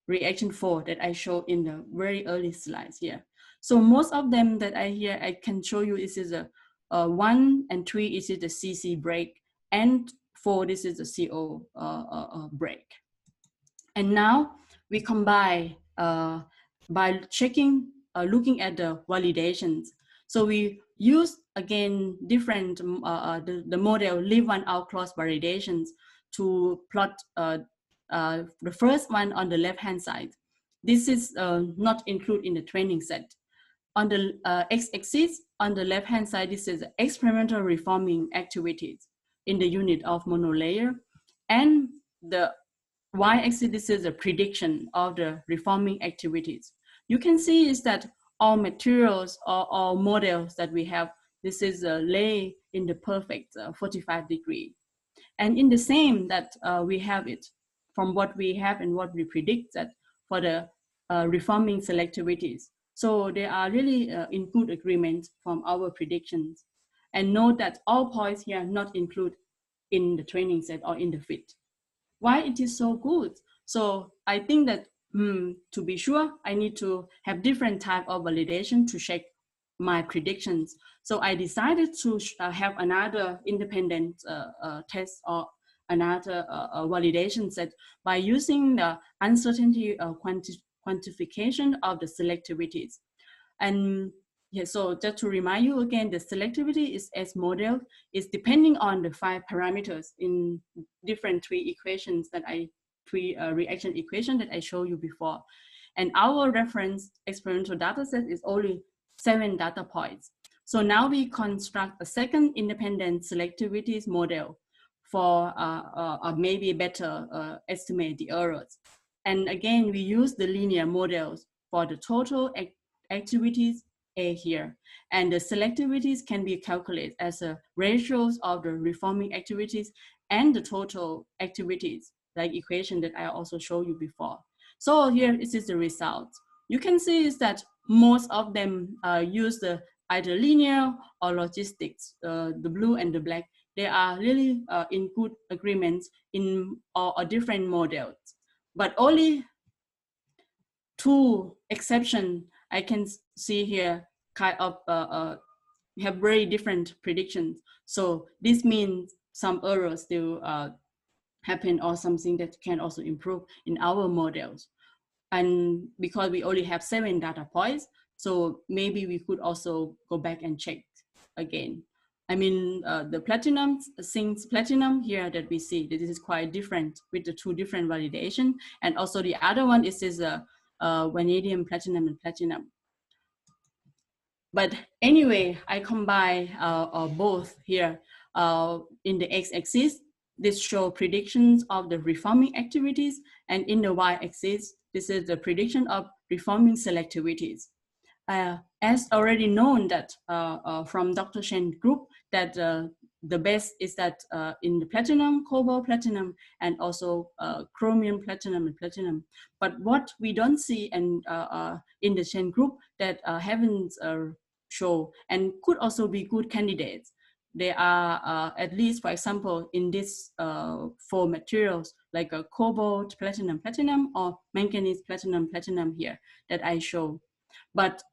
reaction 4 that I showed in the very early slides here. So most of them that I can show you is a 1 and 3 is the CC break, and 4 this is the CO break. And now we combine by checking, looking at the validations. So we use again different the model leave one out clause validations to plot the first one on the left hand side. This is not included in the training set. On the x-axis on the left hand side, this is experimental reforming activities in the unit of monolayer, and the y-axis, this is a prediction of the reforming activities. You can see is that all materials or all models that we have, this is lay in the perfect 45 degree. And in the same that we have it from what we have and what we predict that for the reforming selectivities. So they are really in good agreement from our predictions. And note that all points here not included in the training set or in the fit. Why it is so good? So I think that to be sure, I need to have different type of validation to check my predictions. So I decided to have another independent test or another validation set by using the uncertainty quantification of the selectivities. And yeah, so just to remind you again, the selectivity is as model is depending on the 5 parameters in different 3 equations that reaction equation that I showed you before. And our reference experimental data set is only 7 data points. So now we construct a second independent selectivities model for maybe better estimate the errors. And again, we use the linear models for the total activities A here. And the selectivities can be calculated as a ratios of the reforming activities and the total activities, like equation that I also showed you before. So here is the result. You can see is that most of them use the either linear or logistics, the blue and the black. They are really in good agreements in or different models. But only 2 exceptions I can see here kind of have very different predictions. So this means some errors still happen or something that can also improve in our models. And because we only have 7 data points, so maybe we could also go back and check again. I mean, the platinum, zinc platinum here that we see, that this is quite different with the 2 different validation. And also the other one is vanadium, platinum, and platinum. But anyway, I combine both here in the x-axis. This shows predictions of the reforming activities, and in the y-axis, this is the prediction of reforming selectivities. as already known that from Dr. Shen's group, that the best is that in the platinum, cobalt, platinum, and also chromium, platinum, and platinum. But what we don't see and in the Shen group that haven't shown and could also be good candidates. They are at least, for example, in this 4 materials like a cobalt, platinum, platinum, or manganese, platinum, platinum here that I show. But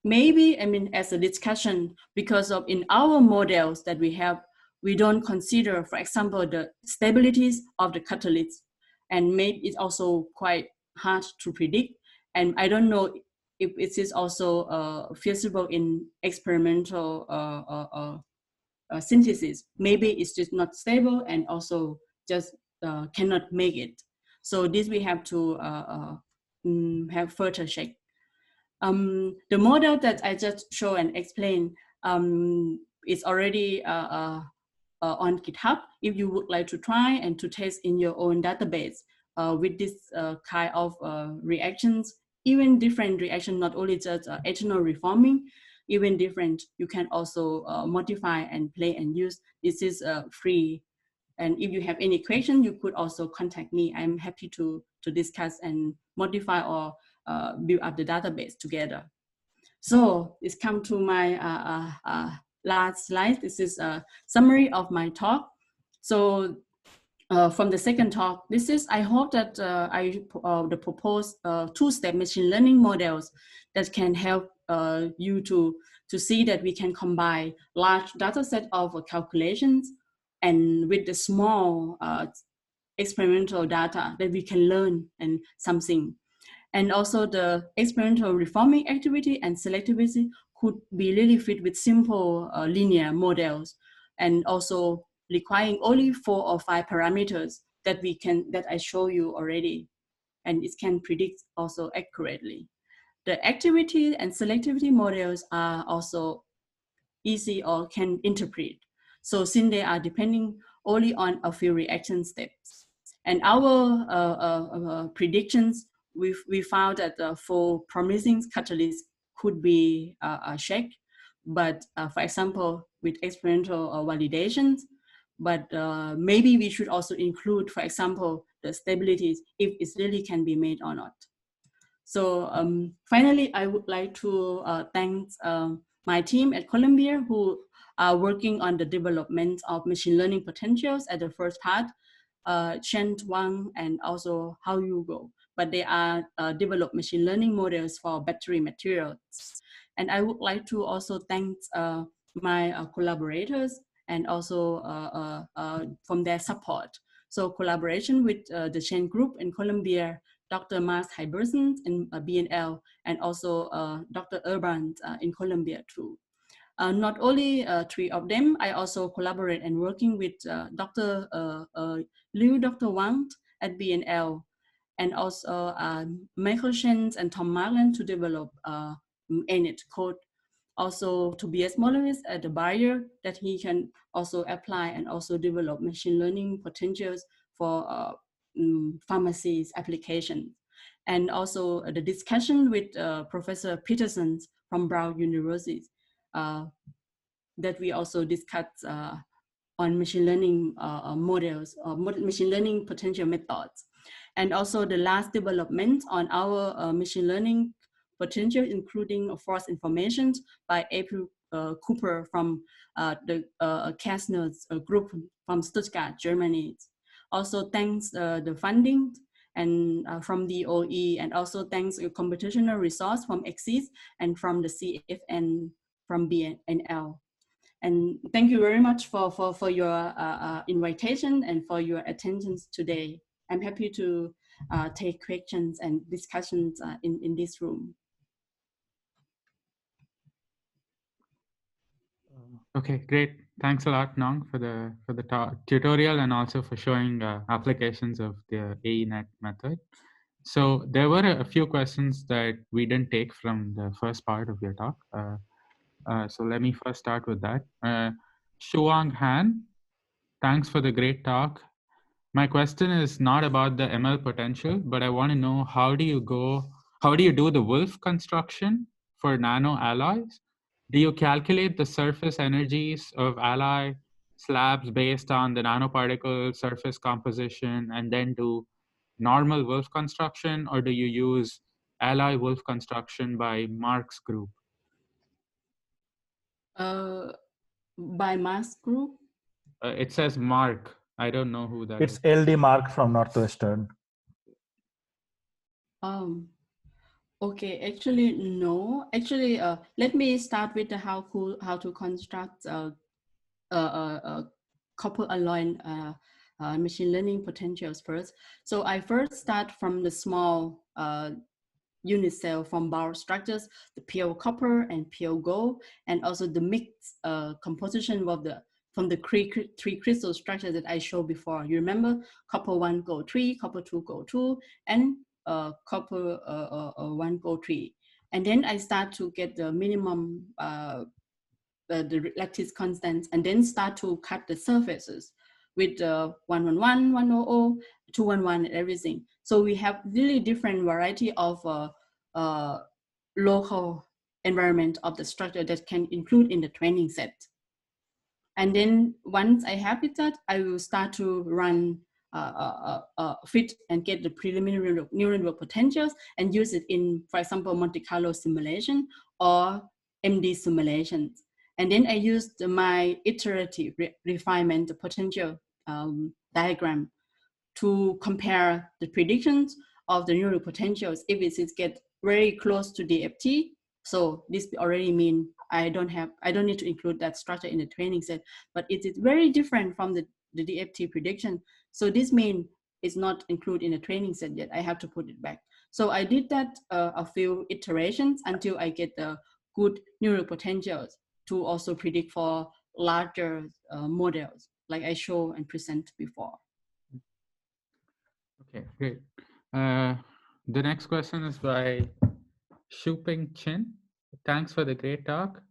maybe, I mean, as a discussion, because of in our models that we have, we don't consider, for example, the stabilities of the catalyst, and maybe it's also quite hard to predict. And I don't know if it is also feasible in experimental synthesis. Maybe it's just not stable and also just cannot make it. So this we have to have further check. The model that I just show and explain is already on GitHub. If you would like to try and to test in your own database with this kind of reactions, even different reaction, not only just ethanol reforming, even different, you can also modify and play and use. This is free. And if you have any question, you could also contact me. I'm happy to discuss and modify or build up the database together. So it's come to my last slide. This is a summary of my talk. So from the second talk, this is, I hope that the proposed 2-step machine learning models that can help you to see that we can combine large data set of calculations and with the small experimental data that we can learn and something. And also the experimental reforming activity and selectivity could be really fit with simple linear models, and also requiring only 4 or 5 parameters that I show you already, and it can predict also accurately. The activity and selectivity models are also easy or can interpret. So since they are depending only on a few reaction steps, and our predictions, we found that for promising catalysts could be checked, but for example, with experimental validations, but maybe we should also include, for example, the stabilities if it really can be made or not. So finally, I would like to thank my team at Colombia who are working on the development of machine learning potentials at the first part, Chen Wang and also How You Go. But they are develop machine learning models for battery materials. And I would like to also thank my collaborators and also from their support. So collaboration with the Chen Group in Colombia, Dr. Mars Hyberson in BNL, and also Dr. Urban in Colombia too. Not only 3 of them, I also collaborate and working with Dr. Liu, Dr. Wang at BNL, and also Michael Shen and Tom Marlin to develop NIT code. Also Tobias Molleris at the Bayer, that he can also apply and also develop machine learning potentials for pharmacies application. And also the discussion with Professor Peterson from Brown University that we also discussed on machine learning models, machine learning potential methods. And also the last development on our machine learning potential, including force information by April Cooper from the Kastner's group from Stuttgart, Germany. Also thanks the funding and from the OE, and also thanks a computational resource from Exis and from the CFN from BNL. And thank you very much for your invitation and for your attention today. I'm happy to take questions and discussions in this room. Okay, great. Thanks a lot, Nong, for the tutorial and also for showing applications of the AENet method. So there were a few questions that we didn't take from the first part of your talk. So let me first start with that. Shuang Han, thanks for the great talk. My question is not about the ML potential, but I want to know how do you do the wolf construction for nanoalloys, do you calculate the surface energies of alloy slabs based on the nanoparticle surface composition and then do normal Wolf construction, or do you use alloy Wolf construction by Mark's group? By Mark's group? It says Mark. I don't know who that it's is. LD Mark from Northwestern. Okay, actually, no. Actually, let me start with the how to construct couple alloy machine learning potentials first. So I first start from the small unit cell from bar structures, the pure copper and pure gold, and also the mixed composition of from the three crystal structures that I showed before. You remember copper 1 gold 3, copper 2 gold 2, and copper 1 gold 3. And then I start to get the minimum the lattice constants, and then start to cut the surfaces with 111, 100, 211, and everything. So we have really different variety of local environment of the structure that can include in the training set. And then once I have it that, I will start to run fit and get the preliminary neural network potentials and use it in, for example, Monte Carlo simulation or MD simulations. And then I used my iterative refinement potential diagram to compare the predictions of the neural potentials. If it get very close to DFT, so this already mean I don't need to include that structure in the training set, but it is very different from the DFT prediction. So this means it's not included in the training set yet. I have to put it back. So I did that a few iterations until I get the good neural potentials to also predict for larger models, like I show and present before. Okay, great. The next question is by Shuping Chin. Thanks for the great talk.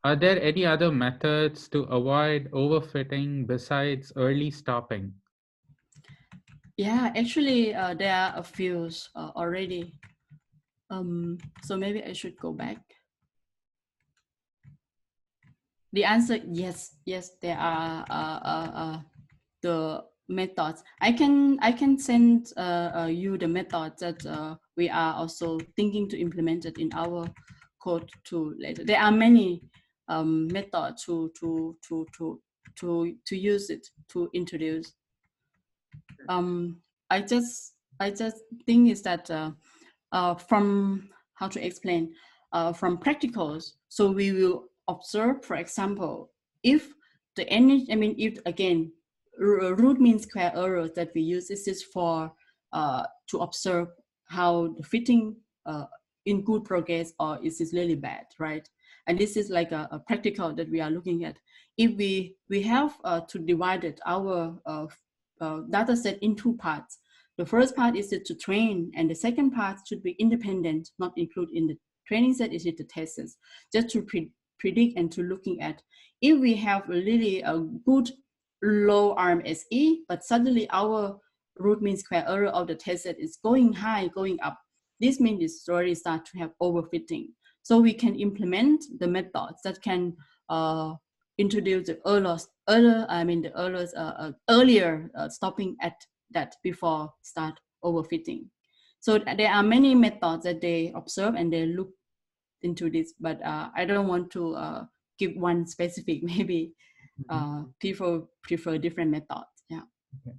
Are there any other methods to avoid overfitting besides early stopping? Yeah, actually, there are a few already. So maybe I should go back. The answer, yes, there are the methods. I can send you the methods that we are also thinking to implement it in our code too later. There are many methods to use it to introduce. I just think is that from how to explain from practicals. So we will observe, for example, if the energy, if again, root mean square error that we use, this is for to observe how the fitting in good progress or is this really bad, right? And this is like a practical that we are looking at. If we have to divide it, our data set in two parts. The first part is to train, and the second part should be independent, not included in the training set, is it the tests, just to predict and to looking at if we have really a good low RMSE, but suddenly our root mean square error of the test set is going high, going up. This means it's already start to have overfitting. So we can implement the methods that can introduce the earlier stopping at that before start overfitting. So there are many methods that they observe and they look into this, but I don't want to give one specific. Maybe people prefer different methods. Yeah. Okay.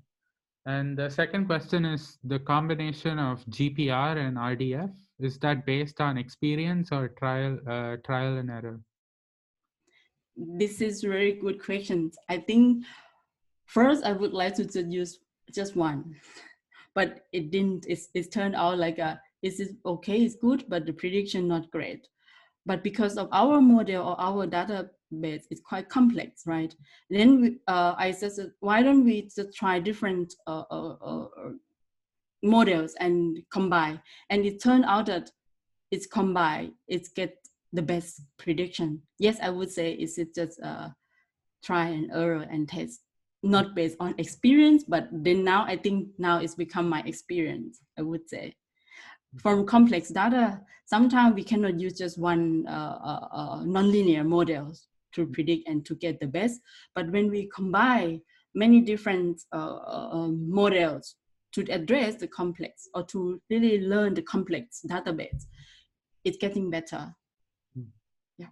And the second question is the combination of GPR and RDF. Is that based on experience or trial and error? This is very good question. I think first I would like to use just one, but it didn't. It turned out like this is okay, it's good, but the prediction not great. But because of our model or our database, it's quite complex, right? Then I said, why don't we just try different models and combine? And it turned out that it's combined, it's get the best prediction. Yes, I would say it's just try and error and test, not based on experience, but then now I think now it's become my experience, I would say. from complex data, sometimes we cannot use just one nonlinear models to predict and to get the best. But when we combine many different models to address the complex or to really learn the complex database, it's getting better. Yeah.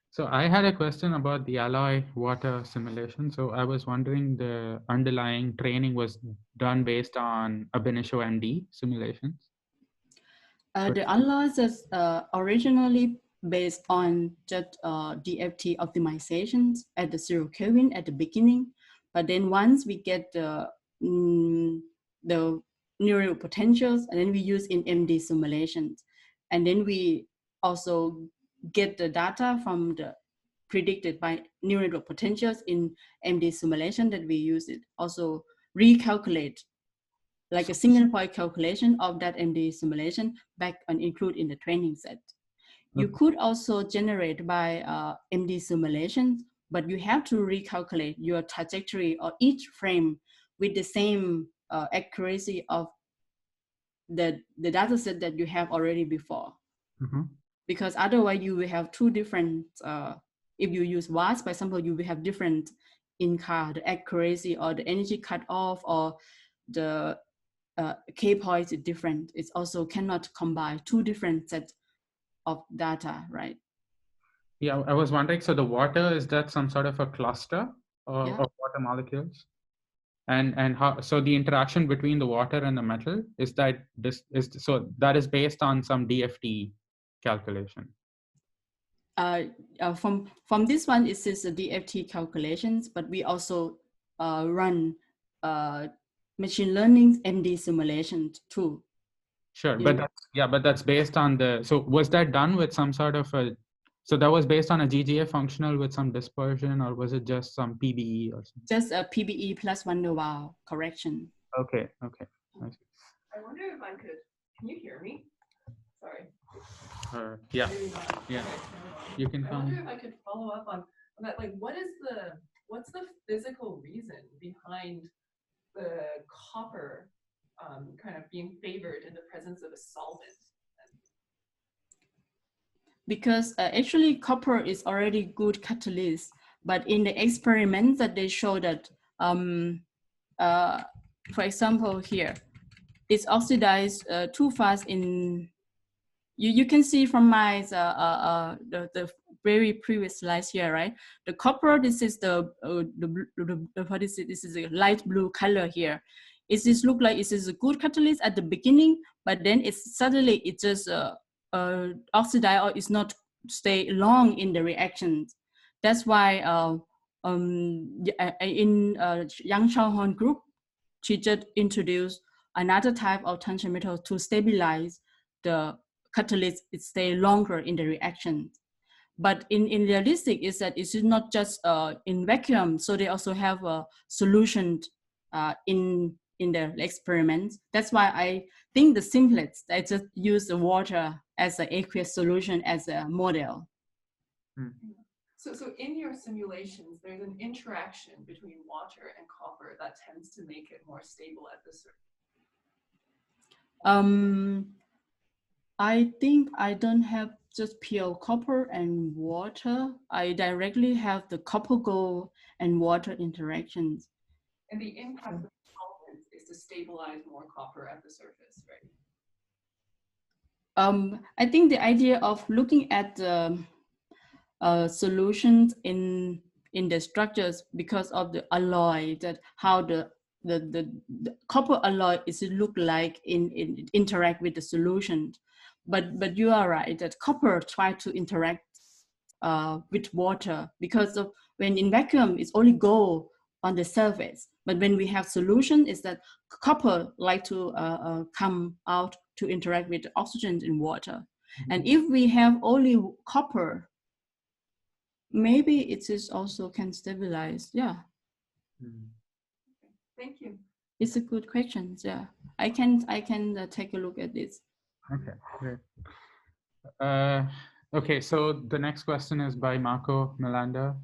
So I had a question about the alloy water simulation. So I was wondering the underlying training was done based on ab initio MD simulations? The alloys is originally based on just DFT optimizations at the 0 Kelvin at the beginning. But then once we get the neural potentials, and then we use in MD simulations. And then we also get the data from the predicted by neural potentials in MD simulation that we use it. Also recalculate like a single point calculation of that MD simulation back and include in the training set. You could also generate by MD simulations, but you have to recalculate your trajectory or each frame with the same accuracy of the data set that you have already before. Because otherwise you will have two different, if you use WAS, for example, you will have different in-car, the accuracy or the energy cutoff or the K points is different. It also cannot combine two different sets of data, right? Yeah, I was wondering, so the water, is that some sort of a cluster of water molecules? And how, so the interaction between the water and the metal, is that so that is based on some DFT calculation? From this one, it is a DFT calculations, but we also run machine learning MD simulations too. Sure, but that's, but that's based on the, so was that done with some sort of a, so that was based on a GGA functional with some dispersion, or was it just some PBE or something? Just a PBE plus van der Waals correction. Okay, okay. I wonder if I could, can you hear me? Sorry. Yeah, yeah. You can I wonder if I could follow up on that. Like, what's the physical reason behind the copper kind of being favored in the presence of a solvent? Because actually copper is already good catalyst, but in the experiments that they show that, for example here, it's oxidized too fast in, you can see from my, the very previous slides here, right? The copper, this is what is it? This is a light blue color here. It just look like it is a good catalyst at the beginning, but then it's suddenly it just oxidize or it's not stay long in the reactions. That's why in Yang Xiaohong group, she just introduced another type of tungsten metal to stabilize the catalyst, it stay longer in the reaction. But in realistic is that it's not just in vacuum, so they also have a solution in the experiments. That's why I think the simplest, I just use the water as an aqueous solution as a model. So in your simulations, there's an interaction between water and copper that tends to make it more stable at the surface. I think I don't have just pure copper and water. I directly have the copper gold and water interactions. And the impact of solvents is to stabilize more copper at the surface, right? I think the idea of looking at the solutions in the structures because of the alloy, that how the copper alloy is look like in interact with the solution. But you are right that copper try to interact with water because of when in vacuum it's only go on the surface. But when we have solution, is that copper like to come out to interact with the oxygen in water. And if we have only copper, maybe it is also can stabilize. Yeah. Thank you. It's a good question. Yeah, I can take a look at this. Okay, great. Okay, so the next question is by Marco Melanda.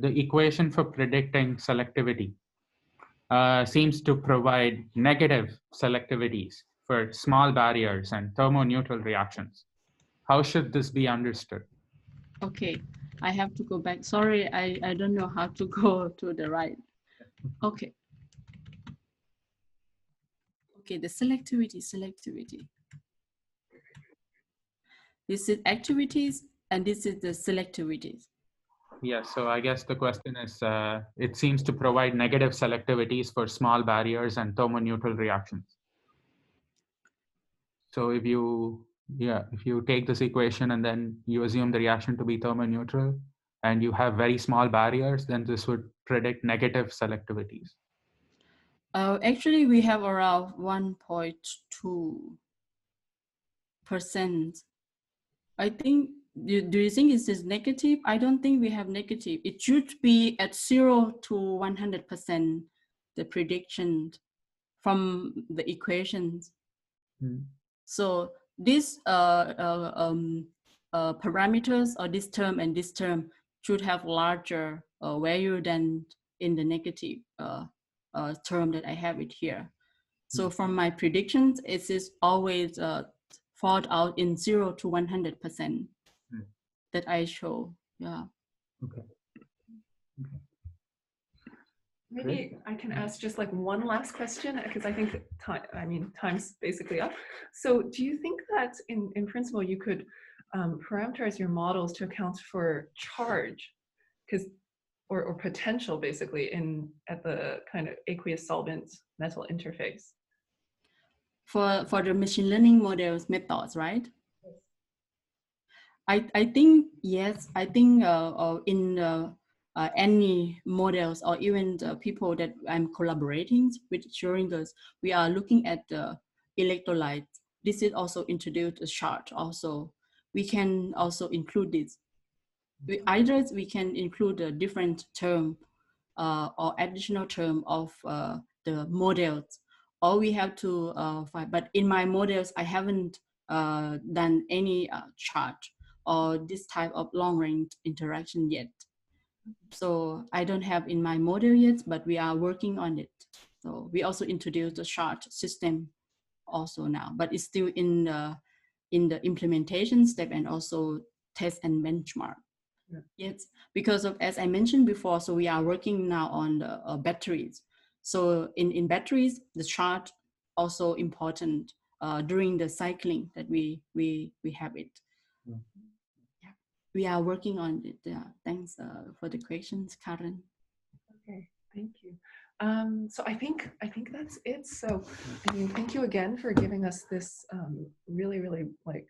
The equation for predicting selectivity seems to provide negative selectivities for small barriers and thermoneutral reactions. How should this be understood? Okay, I have to go back. Sorry, I don't know how to go to the right. Okay. Okay, the selectivity. This is activities and this is the selectivities. Yeah, so I guess the question is, it seems to provide negative selectivities for small barriers and thermoneutral reactions. So if you take this equation and then you assume the reaction to be thermoneutral and you have very small barriers, then this would predict negative selectivities. Actually, we have around 1.2%. I think, do you think this is negative? I don't think we have negative. It should be at 0 to 100%, the prediction from the equations. So these parameters, or this term and this term, should have larger value than in the negative term that I have it here. So from my predictions, it is always fall out in 0 to 100% that I show. Yeah. Okay. Maybe I can ask just like one last question, because I think time's basically up. So do you think that in principle you could parameterize your models to account for charge, or potential basically at the kind of aqueous solvent metal interface? For the machine learning models methods, right? I think yes. I think in any models, or even the people that I'm collaborating with during this, we are looking at the electrolytes. This is also introduced a chart. Also, we can also include this. Either we can include a different term or additional term of the models, or we have to find. But in my models, I haven't done any chart or this type of long-range interaction yet. So I don't have in my model yet, but we are working on it. So we also introduced the chart system also now, but it's still in the implementation step and also test and benchmark. Yeah. Yes, because of, as I mentioned before, so we are working now on the batteries. So in batteries, the chart also important during the cycling that we have it. Yeah, we are working on it. Thanks for the questions, Karen. Okay, thank you. So I think that's it. So I mean, thank you again for giving us this really like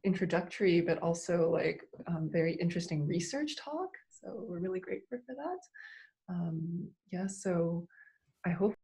introductory, but also like very interesting research talk. So we're really grateful for that. Yeah, so I hope